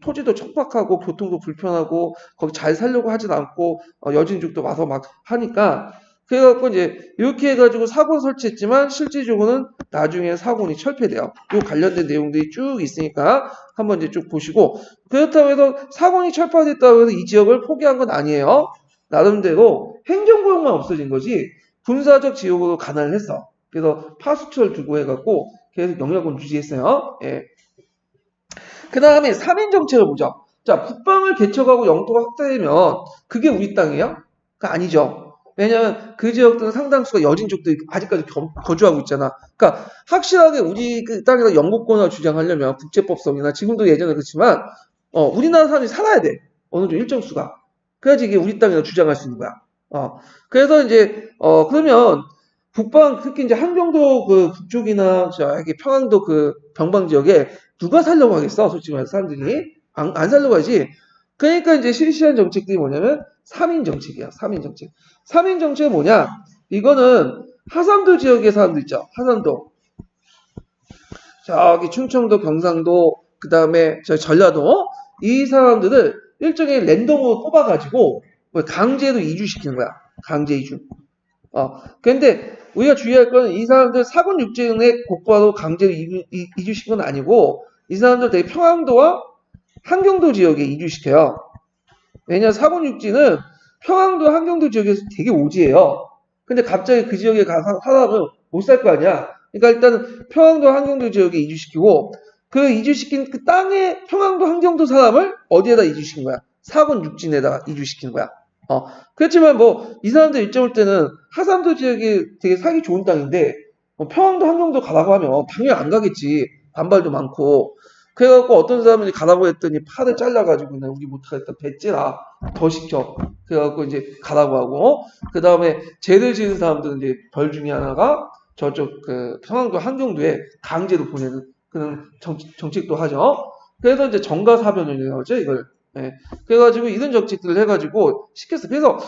토지도 척박하고 교통도 불편하고 거기 잘 살려고 하진 않고 여진족도 와서 막 하니까 그래갖고 이제 이렇게 해가지고 사군 설치했지만 실질적으로는 나중에 사군이 철폐돼요. 요 관련된 내용들이 쭉 있으니까 한번 이제 쭉 보시고 그렇다고 해서 사군이 철폐됐다고 해서 이 지역을 포기한 건 아니에요. 나름대로 행정구역만 없어진 거지 군사적 지역으로 간환을 했어. 그래서 파수처를 두고 해갖고 계속 영역은 유지했어요. 예. 그 다음에 3인 정책을 보죠. 자, 북방을 개척하고 영토가 확대되면 그게 우리 땅이에요? 그거 아니죠. 왜냐하면 그 지역들은 상당수가 여진족들이 아직까지 거주하고 있잖아. 그러니까 확실하게 우리 그 땅에서 영국권을 주장하려면 국제법성이나 지금도 예전에 그렇지만 우리나라 사람들이 살아야 돼. 어느 정도 일정 수가. 그래야지 이게 우리 땅에서 주장할 수 있는 거야. 그래서 이제 그러면 북방 특히 이제 한경도 그 북쪽이나 저기 평안도 그 병방 지역에 누가 살려고 하겠어? 솔직히 말해서 사람들이 안 살려고 하지. 그러니까 이제 실시한 정책들이 뭐냐면 3인 정책이야. 3인 정책. 3인 정책은 뭐냐? 이거는 하산도 지역의 사람들 있죠. 하산도. 저기 충청도, 경상도, 그 다음에 저 전라도. 이 사람들을 일종의 랜덤으로 뽑아가지고 강제로 이주시키는 거야. 강제 이주. 근데 우리가 주의할 거는 이 사람들 사군 육지의 국가로 강제로 이주시킨 건 아니고 이 사람들 되게 평안도와 한경도 지역에 이주시켜요. 왜냐 사군 육지는 평안도 한경도 지역에서 되게 오지예요. 근데 갑자기 그 지역에 가서 사람은 못 살 거 아니야. 그러니까 일단 평안도 한경도 지역에 이주시키고 그 이주시킨 그 땅에 평안도 한경도 사람을 어디에다 이주시킨 거야? 사군 육진에다가 이주시킨 거야. 그렇지만 뭐 이 사람들 입장 올 때는 하산도 지역이 되게 살기 좋은 땅인데 평안도 한경도 가라고 하면 당연히 안 가겠지. 반발도 많고. 그래갖고 어떤 사람이 가라고 했더니 팔을 잘라가지고 그냥 우리 못하겠다 배째라 더 시켜. 그래갖고 이제 가라고 하고 그 다음에 죄를 지은 사람들은 이제 벌 중에 하나가 저쪽 그 평안도 한경도에 강제로 보내는 그런 정책도 하죠. 그래서 이제 정가사변을 나오죠 이걸. 네. 그래가지고 이런 정책들을 해가지고 시켰어. 그래서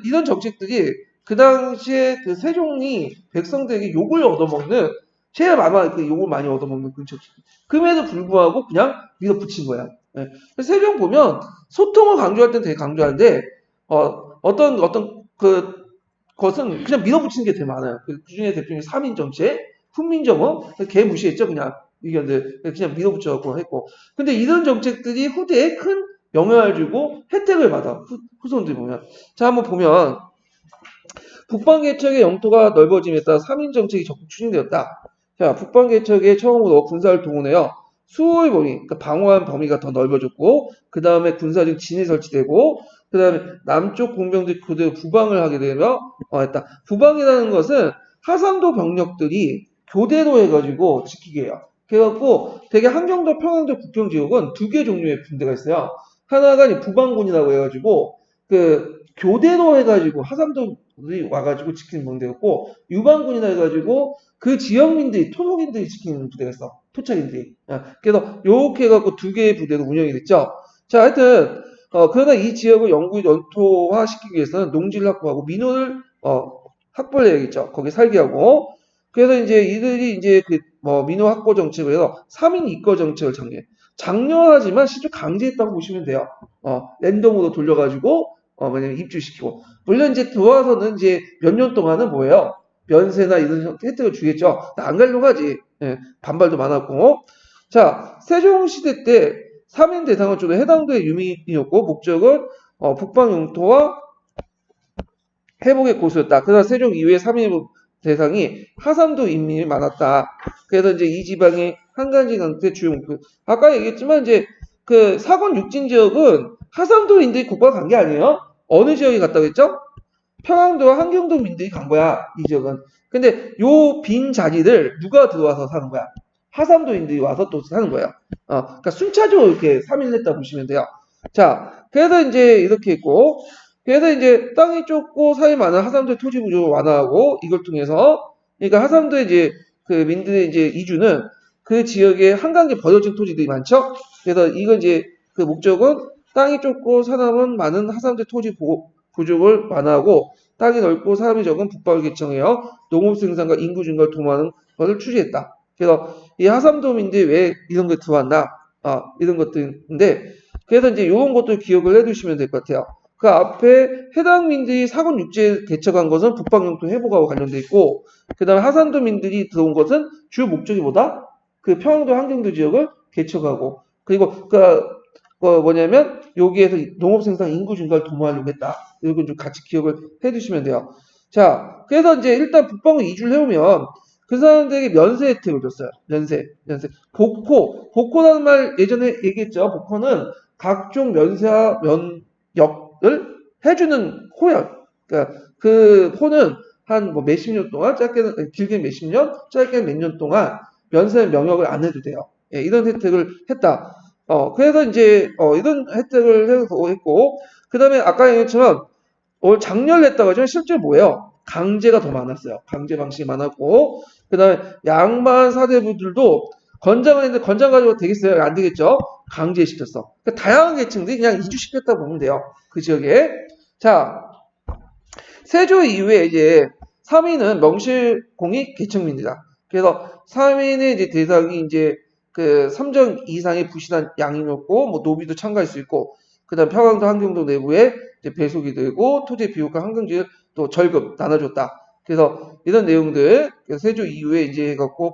이런 정책들이 그 당시에 그 세종이 백성들에게 욕을 얻어먹는 제일 아마 그 욕을 많이 얻어먹는 그런 정책. 그럼에도 불구하고 그냥 밀어붙인 거야. 네. 세종 보면 소통을 강조할 때는 되게 강조하는데 어떤 그 것은 그냥 밀어붙이는 게 되게 많아요. 그 중에 대표적인 3인 정책, 훈민정음, 걔 무시했죠 그냥. 의견들 그냥 밀어붙여갖고 했고 근데 이런 정책들이 후대에 큰 영향을 주고 혜택을 받아 후손들이 보면 자 한번 보면 북방 개척의 영토가 넓어짐에 따라 3인 정책이 적극 추진되었다. 자 북방 개척에 처음으로 군사를 동원해요. 수호의 범위 그러니까 방어한 범위가 더 넓어졌고 그 다음에 군사적 진이 설치되고 그 다음에 남쪽 공병들이 그대로 부방을 하게 되며 했다. 부방이라는 것은 하산도 병력들이 교대로 해가지고 지키게 해요. 그래갖고 되게 한경도 평안도 국경 지역은 두 개 종류의 군대가 있어요. 하나가 부방군이라고 해가지고 그 교대로 해가지고 하산도 군사들이 와가지고 지키는 부대였고, 유방군이라 해가지고 그 지역민들이, 토속인들이 지키는 부대였어. 토착인들이. 그래서 요렇게 해갖고 두 개의 부대가 운영이 됐죠. 자, 하여튼 그러나 이 지역을 영구 연토화 시키기 위해서는 농지를 확보하고 민원을 확보를 해야겠죠. 거기 살게 하고. 그래서 이제 이들이 이제 민원 확보 정책을 해서 3인 입거 정책을 장려하지만 실제 강제했다고 보시면 돼요. 랜덤으로 돌려가지고 뭐냐면 입주시키고. 물론 이제 들어와서는 이제 몇 년 동안은 뭐예요? 면세나 이런 혜택을 주겠죠. 안 가려고 하지. 예, 반발도 많았고. 자, 세종시대 때 3인 대상은 주로 해당도의 유민이었고, 목적은 북방 영토와 회복의 고수였다. 그러나 세종 이후에 3인 대상이 하삼도 인민이 많았다. 그래서 이제 이 지방이 한간지 강태 주요 목표. 아까 얘기했지만 이제 그 사건 육진 지역은 하삼도인들이 국가가 간 게 아니에요. 어느 지역이 갔다고 했죠? 평안도와 한경도 민들이 간 거야. 이 지역은. 근데 요 빈 자리를 누가 들어와서 사는 거야? 하삼도인들이 와서 또 사는 거예요. 그러니까 순차적으로 이렇게 3일 했다 보시면 돼요. 자, 그래서 이제 이렇게 있고, 그래서 이제 땅이 좁고 사이 많은 하삼도의 토지 구조를 완화하고 이걸 통해서, 그러니까 하삼도의 이제 그 민들의 이제 이주는 그 지역에 한강에 버려진 토지들이 많죠. 그래서 이건 이제 그 목적은 땅이 좁고 사람은 많은 하삼도의 토지 부족을 완화하고 땅이 넓고 사람이 적은 북방을 개청하여 농업 생산과 인구 증가를 도모하는 것을 추진했다. 그래서 이 하삼도민들이 왜 이런 게 들어왔나? 이런 것들인데, 그래서 이제 이런 것들 기억을 해두시면 될 것 같아요. 그 앞에 해당민들이 사군 육지에 개척한 것은 북방 영토 회복하고 관련돼 있고, 그 다음에 하삼도민들이 들어온 것은 주 목적이 뭐다? 그 평안도 한경도 지역을 개척하고, 그리고 뭐냐면 여기에서 농업 생산 인구 증가를 도모하려고 했다. 이걸 좀 같이 기억을 해두시면 돼요. 자, 그래서 이제 일단 북방을 이주를 해오면 그 사람들에게 면세 혜택을 줬어요. 면세. 복호라는 말 예전에 얘기했죠. 복호는 각종 면세와 면역을 해주는 호연. 그러니까 그 호는 한 뭐 몇십 년 동안, 길게 몇십 년, 짧게 몇 년 동안 면세 명역을 안 해도 돼요. 예, 이런 혜택을 했다. 그래서 이제 이런 혜택을 했고, 그 다음에 아까 얘기했지만 장려를 했다고 하지만 실제 뭐예요? 강제가 더 많았어요. 강제 방식이 많았고, 그 다음에 양반 사대부들도 건장을 했는데 건장 가지고 되겠어요? 안 되겠죠? 강제시켰어. 그러니까 다양한 계층들이 그냥 이주시켰다 보면 돼요. 그 지역에. 자, 세조 이후에 이제 3인은 명실공히 계층민이다. 그래서 3인의 이제 대상이 이제 그 3정 이상의 부실한 양이었고, 뭐 노비도 참가할 수 있고, 그 다음 평안도 한경도 내부에 이제 배속이 되고, 토지 비옥과 한경지를 또 절급 나눠줬다. 그래서 이런 내용들, 세조 이후에 이제 해갖고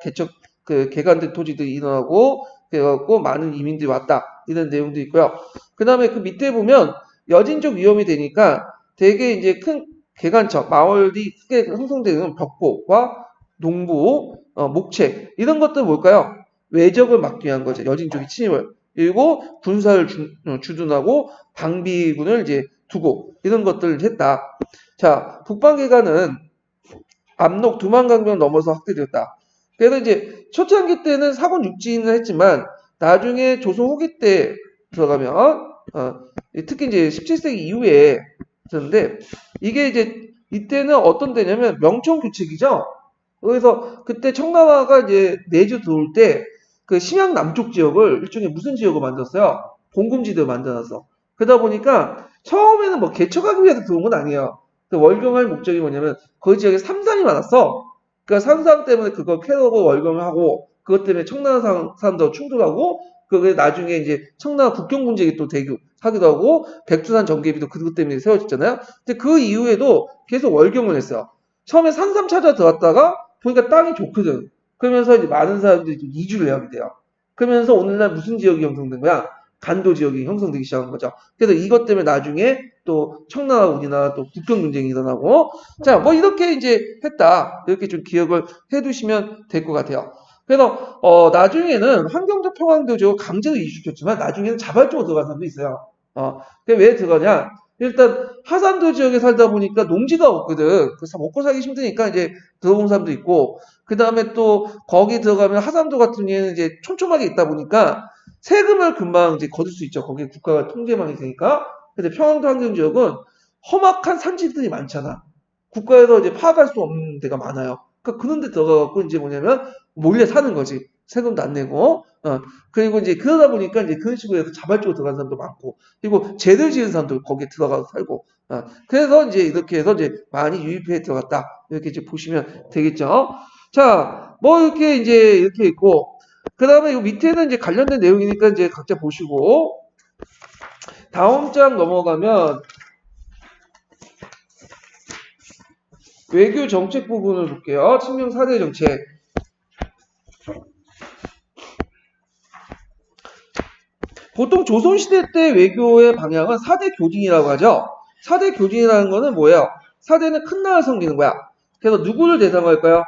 개간된 토지들이 일어나고, 그래갖고 많은 이민들이 왔다. 이런 내용도 있고요. 그 다음에 그 밑에 보면 여진족 위험이 되니까 되게 이제 큰 개간척, 마을이 크게 형성되는 벽보와 농부, 목책, 이런 것들 뭘까요? 외적을 막기 위한 거죠. 여진족의 침입을. 그리고 군사를 주둔하고 방비군을 이제 두고 이런 것들을 했다. 자, 북방개간은 압록 두만강변을 넘어서 확대되었다. 그래서 이제 초창기 때는 사군 육지는 했지만 나중에 조선 후기 때 들어가면 특히 이제 17세기 이후에 있었는데 이게 이제 이때는 어떤 때냐면 명청 규칙이죠. 그래서 그때 청나라가 이제 내주 들어올 때 그 심양 남쪽 지역을 일종의 무슨 지역을 만들었어요? 봉금지대를 만들어놨어. 그러다 보니까 처음에는 뭐 개척하기 위해서 들어온 건 아니에요. 그 월경할 목적이 뭐냐면 그 지역에 삼산이 많았어. 그러니까 삼산 때문에 그걸 캐러고 월경을 하고 그것 때문에 청나라 사람들하고 충돌하고 그게 나중에 이제 청나라 국경 분쟁이 또 하기도 하고 백두산 전개비도 그것 때문에 세워졌잖아요. 근데 그 이후에도 계속 월경을 했어요. 처음에 산삼 찾아 들어왔다가 보니까 땅이 좋거든. 그러면서 이제 많은 사람들이 좀 이주를 하게 돼요. 그러면서 오늘날 무슨 지역이 형성된 거야? 간도 지역이 형성되기 시작한 거죠. 그래서 이것 때문에 나중에 또 청나라 우리나라 또 국경 분쟁이 일어나고 자, 뭐 이렇게 이제 했다. 이렇게 좀 기억을 해두시면 될 것 같아요. 그래서 나중에는 환경적 평안도죠. 강제로 이주시켰지만 나중에는 자발적으로 들어간 사람도 있어요. 그게 왜 들어가냐? 일단 하산도 지역에 살다 보니까 농지가 없거든. 그래서 먹고 살기 힘드니까 이제 들어온 사람도 있고, 그 다음에 또 거기 들어가면 하산도 같은 경우에는 이제 촘촘하게 있다 보니까 세금을 금방 이제 거둘 수 있죠. 거기에 국가가 통제망이 되니까. 근데 평안도 환경 지역은 험악한 산지들이 많잖아. 국가에서 이제 파악할 수 없는 데가 많아요. 그러니까 그런 데 들어가갖고 이제 뭐냐면 몰래 사는 거지. 세금도 안 내고. 그리고 이제 그러다 보니까 이제 그런 식으로 해서 자발적으로 들어간 사람도 많고, 그리고 죄를 지은 사람도 거기에 들어가서 살고. 그래서 이제 이렇게 해서 이제 많이 유입해 들어갔다. 이렇게 이제 보시면 되겠죠. 자, 뭐 이렇게 이제 이렇게 있고, 그 다음에 이 밑에는 이제 관련된 내용이니까 이제 각자 보시고, 다음 장 넘어가면 외교 정책 부분을 볼게요. 친명 4대 정책. 보통 조선시대 때 외교의 방향은 4대 교진이라고 하죠. 4대 교진이라는 거는 뭐예요? 4대는 큰 나라를 섬기는 거야. 그래서 누구를 대상으로 할까요?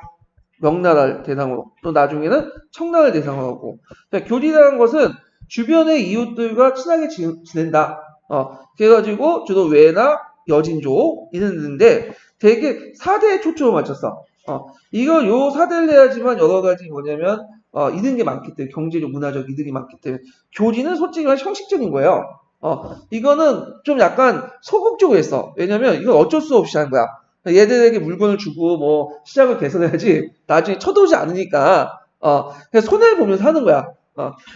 명나라를 대상으로. 또 나중에는 청나라를 대상으로 하고. 그러니까 교진이라는 것은 주변의 이웃들과 친하게 지낸다. 그래가지고 주로 외나 여진족 이런 데인데 되게 4대에 초점을 맞췄어. 이거 요 4대를 내야지만 여러 가지 뭐냐면 이런 게 많기 때문에 경제적 문화적 이득이 많기 때문에 교리는 솔직히 말해 형식적인 거예요. 이거는 좀 약간 소극적으로 했어. 왜냐면 이건 어쩔 수 없이 하는 거야. 얘들에게 물건을 주고 뭐 시장을 개선해야지 나중에 쳐들어오지 않으니까 그냥 손해를 보면서 하는 거야.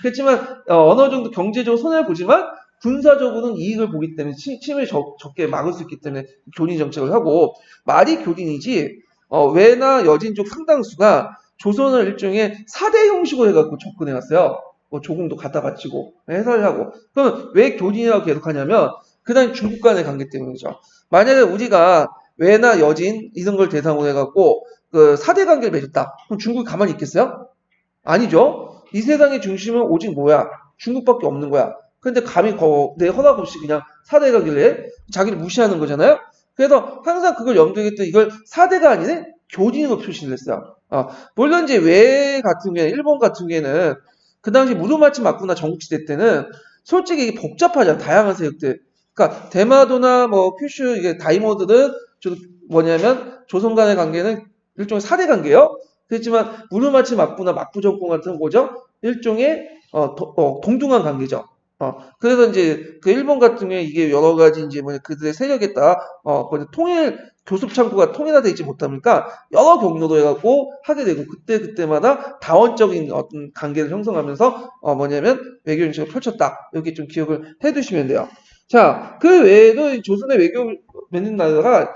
그렇지만 어느 정도 경제적으로 손해를 보지만 군사적으로는 이익을 보기 때문에 침을 적게 막을 수 있기 때문에 교린 정책을 하고 말이 교린이지 외나 여진족 상당수가 조선을 일종의 4대 형식으로 해갖고 접근해왔어요. 뭐 조금도 갖다 바치고 해설하고. 그러면 왜 교린이라고 계속하냐면 그 다음 중국 간의 관계 때문이죠. 만약에 우리가 외나 여진 이런 걸 대상으로 해갖고 그 4대 관계를 맺었다. 그럼 중국이 가만히 있겠어요? 아니죠. 이 세상의 중심은 오직 뭐야? 중국밖에 없는 거야. 근데 감히 내 허락 없이 그냥 4대 관계를 해? 자기를 무시하는 거잖아요. 그래서 항상 그걸 염두에 뒀더니 이걸 4대가 아니네? 교진으로 표시를 했어요. 물론 이제 외 같은 경우에 일본 같은 경우에는 그 당시 무르마치 막부나 전국시대 때는 솔직히 이게 복잡하잖아. 다양한 세력들. 그러니까 대마도나 뭐 큐슈 이게 다이모들은 뭐냐면 조선 간의 관계는 일종의 4대 관계예요. 그렇지만 무르마치 막부나 막부 정권 같은 거죠. 일종의 동등한 관계죠. 그래서 이제 그 일본 같은 경우에 이게 여러 가지 이제 뭐 그들의 세력에 따라 통일 교섭 창구가 통일화되어 있지 못하니까 여러 경로로 해갖고 하게 되고 그때마다 다원적인 어떤 관계를 형성하면서 뭐냐면 외교 정책을 펼쳤다. 이렇게 좀 기억을 해두시면 돼요. 자, 그 외에도 조선의 외교 맺는 나라가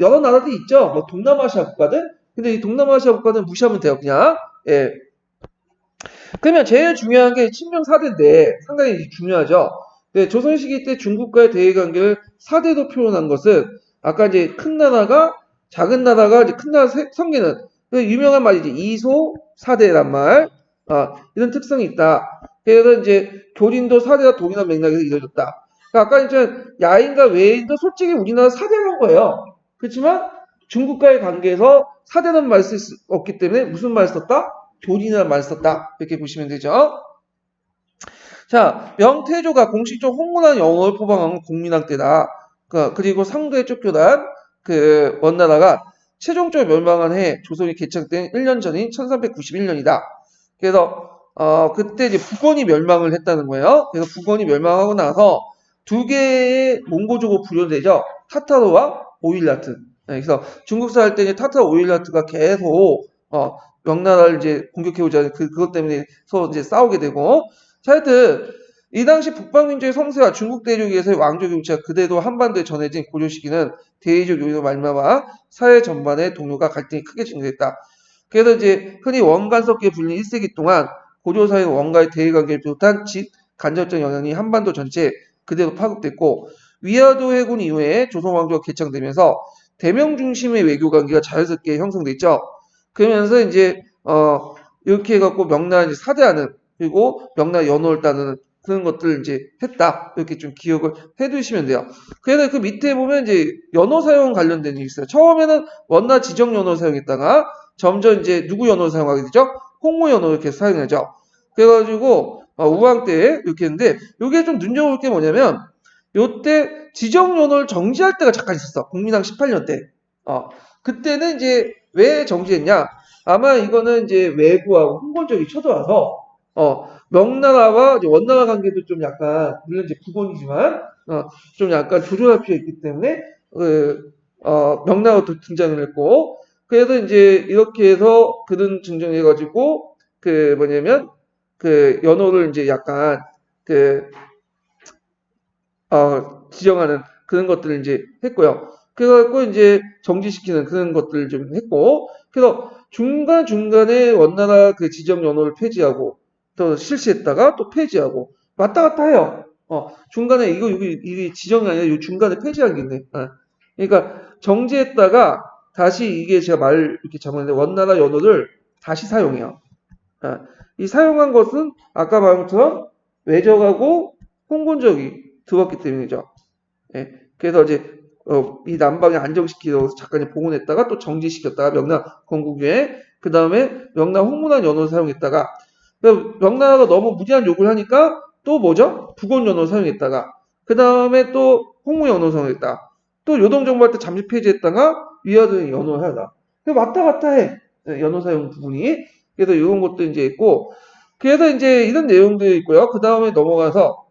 여러 나라들이 있죠. 뭐 동남아시아 국가들. 근데 이 동남아시아 국가들은 무시하면 돼요. 그냥. 예. 그러면 제일 중요한 게 친명 4대인데 상당히 중요하죠. 네, 조선 시기 때 중국과의 대외 관계를 4대로 표현한 것은 아까 이제 큰 나라가 작은 나라가 이제 큰 나라 섬기는 유명한 말이지 이소 4대란 말. 이런 특성이 있다. 그래서 이제 교린도 4대와 동일한 맥락에서 이루어졌다. 그러니까 아까 이제 야인과 외인도 솔직히 우리나라 4대란 거예요. 그렇지만 중국과의 관계에서 4대는 말 쓸 수 없기 때문에 무슨 말 썼다? 교린이라는 말을 썼다. 이렇게 보시면 되죠. 자, 명태조가 공식적으로 홍문안 영어를 포방한 건 공민왕 때다. 그리고 상도에 쫓겨난 그 원나라가 최종적으로 멸망한 해 조선이 개창된 1년 전인 1391년이다. 그래서 그때 이제 북원이 멸망을 했다는 거예요. 그래서 북원이 멸망하고 나서 두 개의 몽고족으로 분열되죠. 타타르와 오일라트. 네, 그래서 중국사 할 때 이제 타타르 오일라트가 계속 명나라를 이제 공격해오자 그것 때문에 서로 이제 싸우게 되고. 자, 하여튼 이 당시 북방민족의 성세와 중국 대륙에서의 왕조 경치가 그대로 한반도에 전해진 고조 시기는 대의적 요인으로 말미암아 사회 전반의 동요가 갈등이 크게 증가했다. 그래서 이제 흔히 원간섭기에 불리는 1세기 동안 고조 사회는 원가의 대의 관계를 비롯한 간접적 영향이 한반도 전체에 그대로 파급됐고 위화도 해군 이후에 조선 왕조가 개창되면서 대명 중심의 외교 관계가 자연스럽게 형성됐죠. 그러면서 이제 이렇게 해갖고 명나라 이제 사대하는 그리고 명나라 연호를 따는 그런 것들을 이제 했다. 이렇게 좀 기억을 해두시면 돼요. 그래서 그 밑에 보면 이제 연호 사용 관련된 게 있어요. 처음에는 원나 지정 연호 사용했다가 점점 이제 누구 연호를 사용하게 되죠? 홍무 연호를 이렇게 사용하죠. 그래가지고 우왕 때 이렇게 했는데 이게 좀 눈여볼 게 뭐냐면 요때 지정 연호를 정지할 때가 잠깐 있었어. 국민왕 18년 때. 그때는 이제 왜 정지했냐? 아마 이거는 이제 외구하고 흥건적이 쳐들어와서 명나라와 이제 원나라 관계도 좀 약간 물론 이제 북원이지만 좀 약간 조절할 필요가 있기 때문에 명나라가 등장을 했고, 그래서 이제 이렇게 해서 그런 증정해가지고, 그 뭐냐면, 그 연호를 이제 약간, 그, 지정하는 그런 것들을 이제 했고요. 그래갖고 이제 정지시키는 그런 것들을 좀 했고, 그래서 중간중간에 원나라 그 지정 연호를 폐지하고, 또 실시했다가 또 폐지하고, 왔다 갔다 해요. 중간에 이게 지정이 아니라 이 중간에 폐지한 게 있네. 그러니까 정지했다가 다시 이게 제가 말 이렇게 잡았는데 원나라 연호를 다시 사용해요. 이 사용한 것은 아까 말한 것처럼 외적하고 홍군적이 들어왔기 때문이죠. 예, 그래서 이제 이 남방에 안정시키려고 잠깐 봉헌했다가 또 정지시켰다가 명나라 건국에 그 다음에 명나라 홍문안 연호를 사용했다가 명나라가 너무 무리한 요구를 하니까 또 뭐죠? 북원 연호를 사용했다가 그 다음에 또 홍무 연호를 사용했다. 또 요동정부할 때 잠시 폐지했다가 위화도에 연호를 하다. 왔다 갔다 해. 연호 사용 부분이. 그래서 이런 것도 이제 있고 그래서 이제 이런 내용들이 있고요. 그 다음에 넘어가서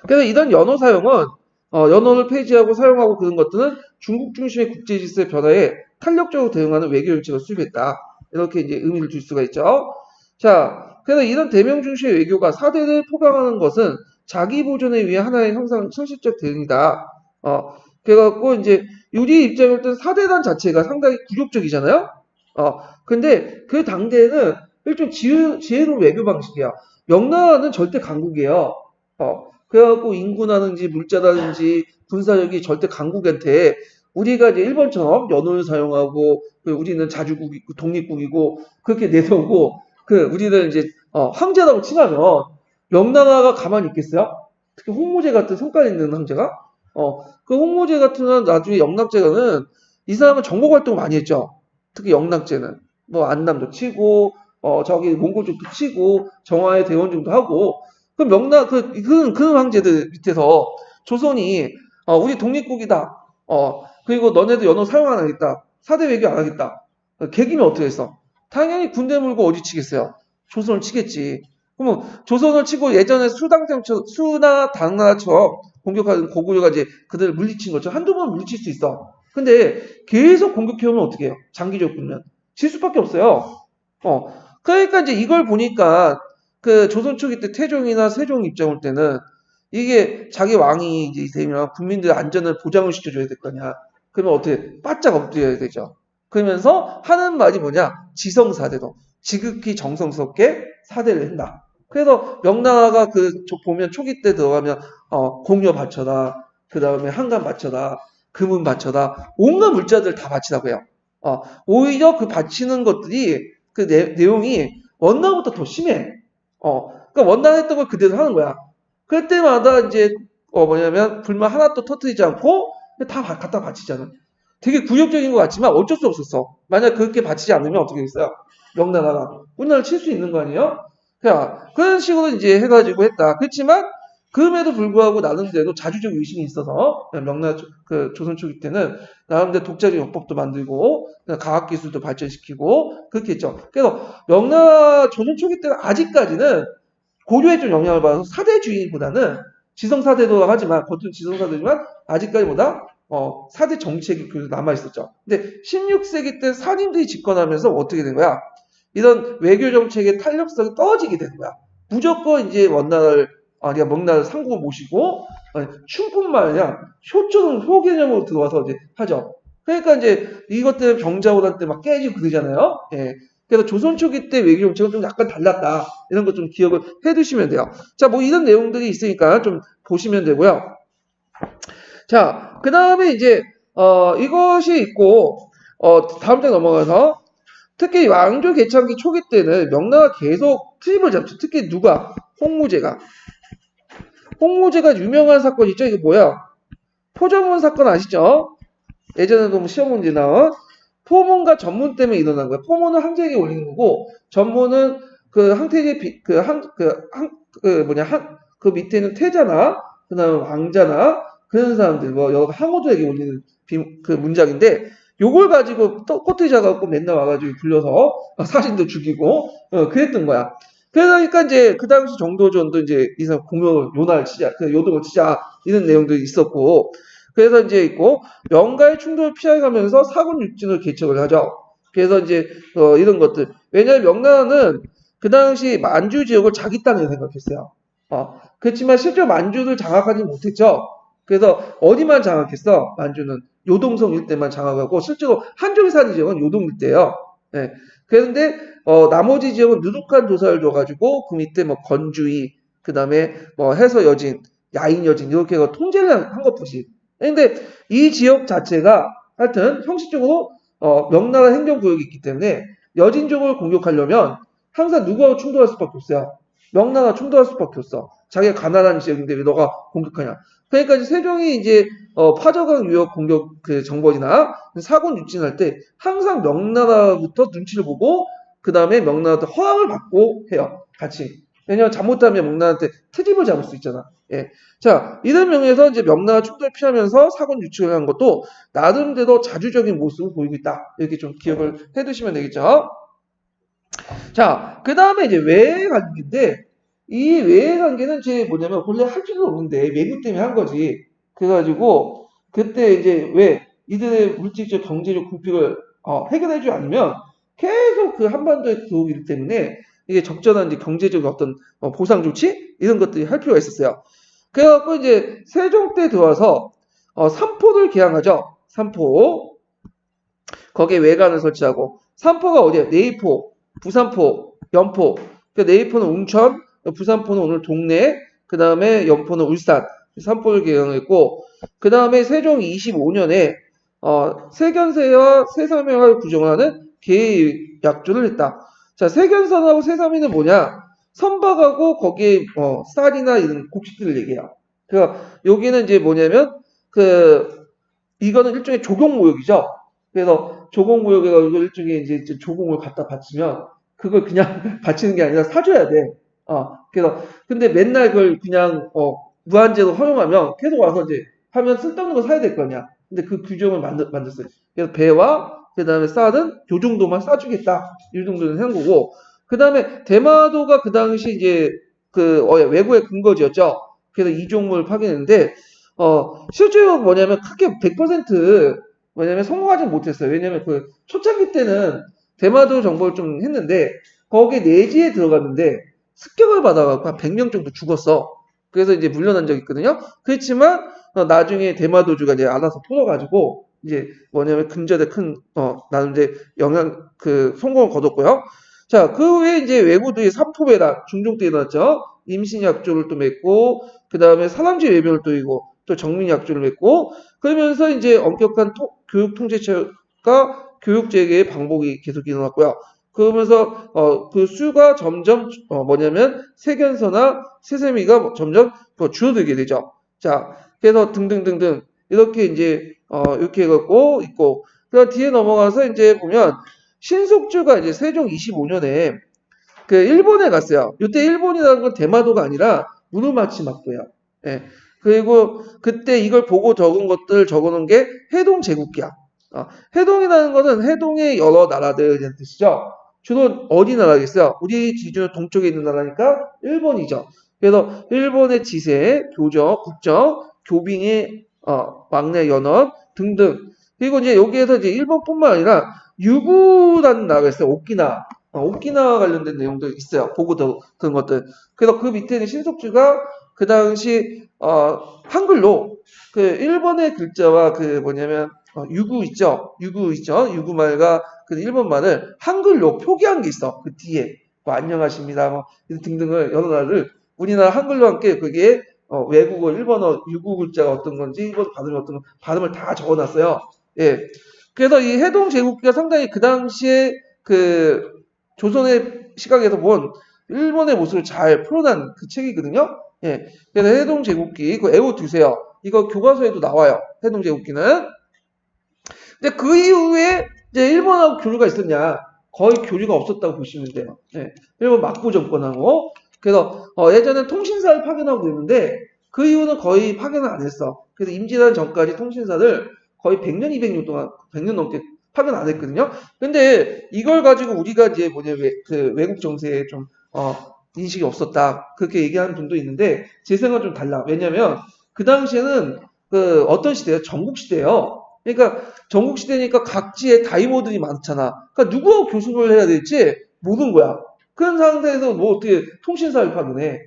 그래서 이런 연호 사용은 연호를 폐지하고 사용하고 그런 것들은 중국 중심의 국제 질서의 변화에 탄력적으로 대응하는 외교 정책을 수립했다. 이렇게 이제 의미를 줄 수가 있죠. 자, 그래서 이런 대명 중심의 외교가 사대를 포괄하는 것은 자기 보존에 위해 하나의 현실적 대응이다. 그래갖고 이제 우리 입장일 때는 사대단 자체가 상당히 굴욕적이잖아요. 근데 그 당대에는 일종 지혜로운 외교 방식이야. 명나라는 절대 강국이에요. 그래갖고 인구라든지 물자라든지 군사력이 절대 강국한테 우리가 이제 일본처럼 연호를 사용하고 우리는 자주국이고 독립국이고 그렇게 내세우고 우리는 이제 황제라고 칭하면 명나라가 가만히 있겠어요? 특히 홍무제 같은 성깔 있는 황제가 그 홍무제 같은 나중에 영락제가는 이 사람은 정복 활동을 많이 했죠. 특히 영락제는 뭐 안남도 치고 저기 몽골 쪽도 치고 정화의 대원중도 하고 그 그 황제들 밑에서 조선이 우리 독립국이다. 그리고 너네도 연호 사용 안 하겠다. 사대 외교 안 하겠다. 개기면 어떻게 했어? 당연히 군대 물고 어디 치겠어요? 조선을 치겠지. 그러면 조선을 치고 예전에 수나 당나라처럼 공격하는 고구려가 이제 그들을 물리친 것처럼 한두 번 물리칠 수 있어. 근데 계속 공격해오면 어떻게 해요? 장기적 군면. 질 수밖에 없어요. 그러니까 이제 이걸 보니까 그 조선 초기 때 태종이나 세종 입장 올 때는 이게 자기 왕이 이제 되면 국민들의 안전을 보장을 시켜줘야 될 거냐. 그러면 어떻게 바짝 엎드려야 되죠. 그러면서 하는 말이 뭐냐? 지성사대로 지극히 정성스럽게 사대를 한다. 그래서 명나라가 보면 초기 때 들어가면 공여 바쳐라. 그 다음에 한간 바쳐라. 금은 바쳐라. 온갖 물자들 다 바치라고 해요. 오히려 그 바치는 것들이 그 내용이 원나라보다 더 심해. 그러니까 원나라 했던 걸 그대로 하는 거야. 그럴 때마다 이제 뭐냐면 불만 하나도 터뜨리지 않고 다 갖다 바치잖아. 되게 굴욕적인 것 같지만 어쩔 수 없었어. 만약 그렇게 바치지 않으면 어떻게 됐어요? 명나라가 운나라를 칠 수 있는 거 아니에요? 그런 식으로 이제 해가지고 했다. 그렇지만 그럼에도 불구하고 나름대로 자주적 의심이 있어서 명나라 조선 초기 때는 나름대로 독자적 요법도 만들고 과학기술도 발전시키고 그렇게 했죠. 그래서 명나라 조선 초기 때는 아직까지는 고려에 좀 영향을 받아서 사대주의보다는 지성사대도 하지만 겉은 지성사대지만 아직까지 보다 사대 정책이 그래도 남아있었죠. 근데 16세기 때 산인들이 집권하면서 어떻게 된 거야? 이런 외교 정책의 탄력성이 떨어지게 되는 거야. 무조건 이제 명나라를 상국을 모시고 춤뿐만 아니라 효 개념으로 들어와서 이제 하죠. 그러니까 이제 이것 때문에 병자호란 때 막 깨지고 그러잖아요. 예. 그래서 조선 초기 때 외교 정책은 좀 약간 달랐다. 이런 거 좀 기억을 해두시면 돼요. 자, 뭐 이런 내용들이 있으니까 좀 보시면 되고요. 자, 그 다음에 이제 이것이 있고 다음 장 넘어가서 특히 왕조 개창기 초기 때는 명나라가 계속 트집을 잡죠. 특히 누가? 홍무제가 유명한 사건 있죠? 이게 뭐야? 포전문 사건 아시죠? 예전에도 뭐 시험 문제 나온 포문과 전문 때문에 일어난 거예요. 포문은 황제에게 올리는 거고 전문은 그 항태제 그 밑에는 태자나 그다음에 왕자나 그런 사람들 뭐 여러 항우들에게 올리는 그 문장인데 요걸 가지고 꼬투리 잡아갖고 맨날 와가지고 불려서 사신도 죽이고 그랬던 거야. 그러니까 이제 그 당시 정도전도 이제 이상 공효 요동을 치자 이런 내용도 있었고 그래서 이제 있고 명가의 충돌을 피해가면서 사군 육진을 개척을 하죠. 그래서 이제 이런 것들. 왜냐하면 명나라는 그 당시 만주 지역을 자기 땅이라고 생각했어요. 그렇지만 실제로 만주를 장악하지 못했죠. 그래서 어디만 장악했어? 만주는 요동성 일대만 장악하고 실제로 한족이 사는 지역은 요동 일대예요. 네. 그런데 나머지 지역은 누룩한 조사를 줘가지고 그 밑에 뭐 건주이, 그 다음에 뭐 해서 여진, 야인 여진 이렇게 통제를 한 것뿐이지. 근데 이 지역 자체가 하여튼 형식적으로 명나라 행정구역이 있기 때문에 여진족을 공격하려면 항상 누구하고 충돌할 수밖에 없어요. 명나라 충돌할 수밖에 없어. 자기가 가난한 지역인데 왜 너가 공격하냐. 그러니까 이제 세종이 이제 파저강 유역 공격 그 정벌이나 사군 유진할 때 항상 명나라부터 눈치를 보고 그 다음에 명나라한테 허락을 받고 해요. 같이. 왜냐면 잘못하면 명나라한테 트집을 잡을 수 있잖아. 예. 자, 이런 명에서 이제 명나라 충돌을 피하면서 사군 유치를 한 것도 나름대로 자주적인 모습을 보이고 있다. 이렇게 좀 기억을 해두시면 되겠죠. 자, 그 다음에 이제 외의 관계인데, 이 외의 관계는 제 뭐냐면, 원래 할 줄도 없는데, 외국 때문에 한 거지. 그래가지고, 그때 이제 왜 이들의 물질적, 경제적 궁핍을 해결해주지 않으면 계속 그 한반도에 들어오기 때문에 이게 적절한 이제 경제적 어떤 보상 조치? 이런 것들이 할 필요가 있었어요. 그래갖고 이제 세종 때 들어와서 삼포를 개항하죠. 삼포. 거기에 외관을 설치하고, 삼포가 어디야? 내이포, 부산포, 연포. 그러니까 내이포는 웅천, 부산포는 오늘 동네, 그 다음에 연포는 울산. 삼포를 개항했고, 그 다음에 세종 25년에 세견세와 세사명을 구정하는 계약조를 했다. 자, 세견선하고 세사미는 뭐냐? 선박하고 거기에 쌀이나 이런 곡식들을 얘기해요. 그러니까 여기는 이제 뭐냐면 이거는 일종의 조공무역이죠. 그래서 조공무역에가 일종의 이제 조공을 갖다 바치면 그걸 그냥 바치는 게 아니라 사줘야 돼. 그래서 근데 맨날 그걸 그냥 무한제로 허용하면 계속 와서 이제 하면 쓸데없는 거 사야 될 거 아니야. 근데 그 규정을 만들었어요. 그래서 배와 그 다음에 쌀은 요 정도만 싸주겠다. 이 정도는 한 거고. 그 다음에 대마도가 그 당시 이제 외국의 근거지였죠. 그래서 이종을 파견했는데 실제로 뭐냐면 크게 100% 뭐냐면 성공하지 못했어요. 왜냐면 그 초창기 때는 대마도 정보를 좀 했는데 거기에 내지에 들어갔는데 습격을 받아갖고 한 100명 정도 죽었어. 그래서 이제 물러난 적이 있거든요. 그렇지만 나중에 대마도주가 이제 알아서 풀어가지고 이제 뭐냐면 근절에 큰 나름대로 성공을 거뒀고요. 자, 그 후에 이제 외구들이 삼포배다 중종 때 일어났죠. 임신약조를 또 맺고 그 다음에 사람지 외병을 또 이고 또 정민약조를 맺고 그러면서 이제 엄격한 교육 통제체가 교육재개의 방법이 계속 일어났고요. 그러면서 그 수가 점점 뭐냐면 세견서나 세세미가 점점 줄어들게 되죠. 자, 그래서 등등등등 이렇게 이제 이렇게 해갖고 있고 그 뒤에 넘어가서 이제 보면 신속주가 이제 세종 25년에 그 일본에 갔어요. 이때 일본이라는 건 대마도가 아니라 무르마치 막도예요. 예. 그리고 그때 이걸 보고 적어놓은 게 해동 제국기야. 해동이라는 것은 해동의 여러 나라들이라는 뜻이죠. 주로 어디 나라겠어요? 우리 기준 동쪽에 있는 나라니까 일본이죠. 그래서 일본의 지세, 교적, 국적, 교빙의 왕래 연합 등등. 그리고 이제 여기에서 이제 일본뿐만 아니라 유구라는 나라가 있어요. 오키나와 관련된 내용도 있어요. 보고도 그런 것들. 그래서 그 밑에는 신속주가 그 당시 한글로 그 일본의 글자와 그 뭐냐면 유구 있죠. 유구말과 그 일본말을 한글로 표기한 게 있어. 그 뒤에 뭐 안녕하십니다. 뭐 등등을 여러 나라를 우리나라 한글로 함께 거기에 외국어, 일본어, 유구 글자가 어떤 건지 일본 발음이 어떤 건지 발음을 다 적어놨어요. 예. 그래서 이 해동 제국기가 상당히 그 당시에 그 조선의 시각에서 본 일본의 모습을 잘 풀어난 그 책이거든요. 예. 그래서 해동 제국기 그거 외워두세요. 이거 교과서에도 나와요. 해동 제국기는. 근데 그 이후에 이제 일본하고 교류가 있었냐? 거의 교류가 없었다고 보시면 돼요. 예. 일본 막부 정권하고. 그래서 예전에 통신사를 파견하고 그랬는데 그 이후는 거의 파견을 안 했어. 그래서 임진환 전까지 통신사를 거의 100년, 200년 동안 100년 넘게 파견 안 했거든요. 근데 이걸 가지고 우리가 이제 외국 정세에 좀 인식이 없었다. 그렇게 얘기하는 분도 있는데 제 생각은 좀 달라. 왜냐면 그 당시에는 그 어떤 시대예요? 전국 시대예요. 그러니까 전국 시대니까 각지에 다이모들이 많잖아. 그러니까 누구하고 교섭을 해야 될지 모르는 거야. 그런 상태에서 뭐 어떻게 통신사를 파견해?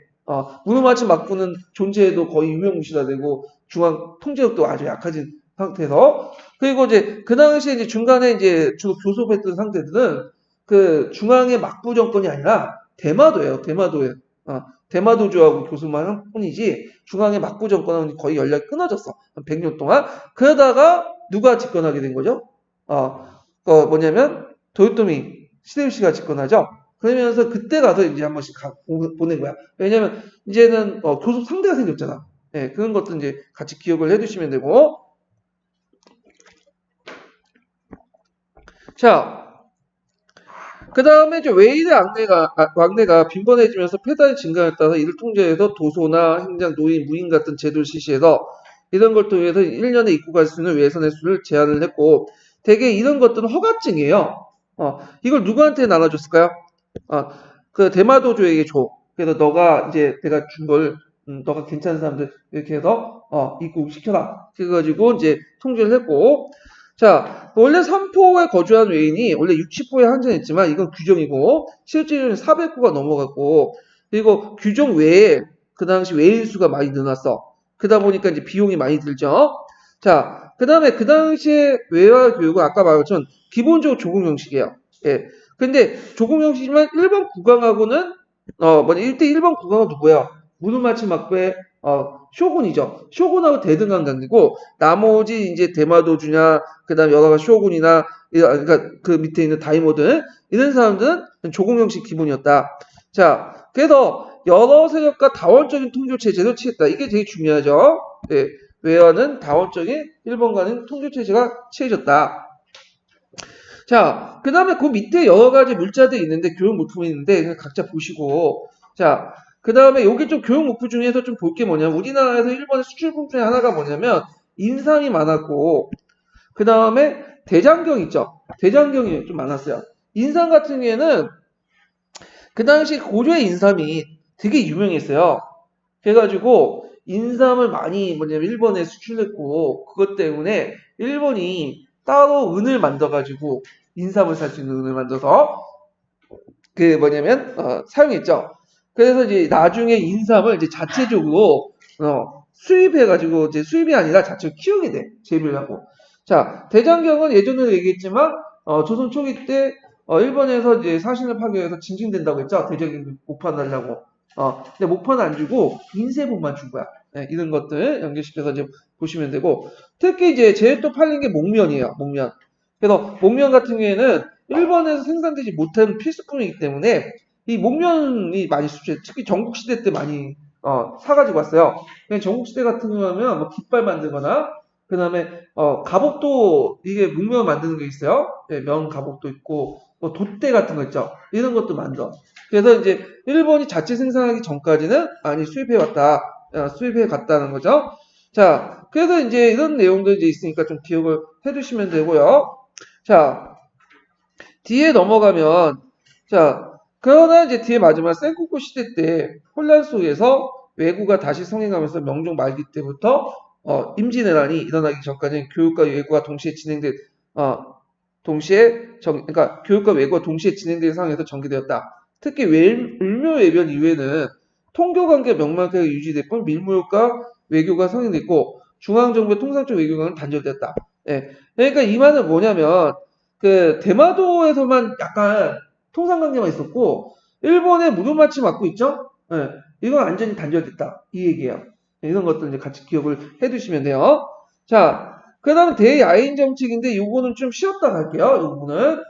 무노마치 막부는 존재도 거의 유명무실화되고 중앙 통제력도 아주 약해진 상태에서 그리고 이제 그 당시에 이제 중간에 이제 주로 교섭했던 상태들은 그 중앙의 막부 정권이 아니라 대마도예요. 대마도에 대마도주하고 교섭만 한 뿐이지 중앙의 막부 정권은 거의 연락이 끊어졌어. 한 100년 동안. 그러다가 누가 집권하게 된 거죠? 뭐냐면 도요토미 히데요시가 집권하죠. 그러면서 그때 가서 이제 한 번씩 보낸 거야. 왜냐면 이제는 교섭 상대가 생겼잖아. 예, 그런 것도 이제 같이 기억을 해두시면 되고. 자, 그 다음에 이제 웨이의 왕래가 빈번해지면서 폐단의 증가에 따라서 이를 통제해서 도소나 행장, 노인, 무인 같은 제도를 실시해서 이런 걸 통해서 1년에 입국할 수 있는 외선의 수를 제한을 했고 대개 이런 것들은 허가증이에요. 이걸 누구한테 나눠줬을까요? 그 대마도주에게 줘. 그래서 너가 이제 내가 준 걸 너가 괜찮은 사람들 이렇게 해서 입국시켜라. 그래가지고 이제 통제를 했고 자, 원래 삼포에 거주한 외인이 원래 60호에 한정했지만 이건 규정이고 실제로는 400호가 넘어갔고 그리고 규정 외에 그 당시 외인 수가 많이 늘어났어. 그러다 보니까 이제 비용이 많이 들죠. 자, 그 다음에 그 당시에 외화 교육은 아까 말했지만 기본적으로 조공 형식이에요. 예. 근데 조공 형식이지만 1번 국왕하고는 1번 국왕은 누구야? 무르마치 막부의 쇼군이죠. 쇼군하고 대등한 관계고 나머지 이제 대마도주냐 그다음 여러 가지 쇼군이나 그러니까 그 밑에 있는 다이모들 이런 사람들은 조공 형식 기본이었다. 자, 그래서 여러 세력과 다원적인 통조 체제를 취했다. 이게 되게 중요하죠. 네, 외화는 다원적인 일본과는 통조 체제가 취해졌다. 자, 그 다음에 그 밑에 여러 가지 물자들이 있는데 교육 물품이 있는데 각자 보시고 자, 그 다음에 여기 좀 교육 물품 중에서 좀 볼 게 뭐냐면 우리나라에서 일본의 수출품 중에 하나가 뭐냐면 인삼이 많았고 그 다음에 대장경 있죠. 대장경이 좀 많았어요. 인삼 같은 경우에는 그 당시 고조의 인삼이 되게 유명했어요. 그래가지고 인삼을 많이 뭐냐면 일본에 수출했고 그것 때문에 일본이 따로 은을 만들어가지고 인삼을 살 수 있는 은을 만들어서 그 뭐냐면 사용했죠. 그래서 이제 나중에 인삼을 이제 자체적으로 수입해가지고 이제 수입이 아니라 자체로 키우게 돼 재배를 하고. 자 대장경은 예전에도 얘기했지만 조선 초기 때 일본에서 이제 사신을 파괴해서 징징된다고 했죠. 대장경 목판 달라고. 근데 목판 안 주고 인쇄본만 준 거야. 네, 이런 것들 연결시켜서 이제 보시면 되고 특히 이제 제일 또 팔린 게 목면이에요. 목면. 그래서 목면 같은 경우에는 일본에서 생산되지 못한 필수품이기 때문에 이 목면이 많이 수출, 특히 전국시대 때 많이 사가지고 왔어요. 그냥 전국시대 같은 경우는 뭐 깃발 만들거나 그 다음에 갑옷도 이게 목면 만드는 게 있어요. 네, 면 갑옷도 있고 뭐 돛대 같은 거 있죠. 이런 것도 만들어. 그래서 이제 일본이 자체 생산하기 전까지는 많이 수입해 갔다는 거죠. 자, 그래서 이제 이런 내용들이 이제 있으니까 좀 기억을 해두시면 되고요. 자, 뒤에 넘어가면, 자, 그러나 이제 뒤에 마지막 센고쿠 시대 때 혼란 속에서 왜구가 다시 성행하면서 명종 말기 때부터 임진왜란이 일어나기 전까지 교육과 외구가 동시에 진행된 그러니까 교육과 외구가 동시에 진행된 상황에서 전개되었다. 특히 을묘외변 이후에는 통교관계 명확하게 유지됐고 밀무효과 외교가 성행됐고 중앙정부의 통상적 외교관은 단절됐다. 예. 그러니까 이 말은 뭐냐면 그 대마도에서만 약간 통상관계만 있었고 일본의 무도마치 맡고 있죠? 예. 이건 완전히 단절됐다. 이 얘기예요. 이런 것들 이제 같이 기억을 해두시면 돼요. 자, 그 다음에 대야인 정책인데 요거는 좀 쉬었다 갈게요. 이 부분은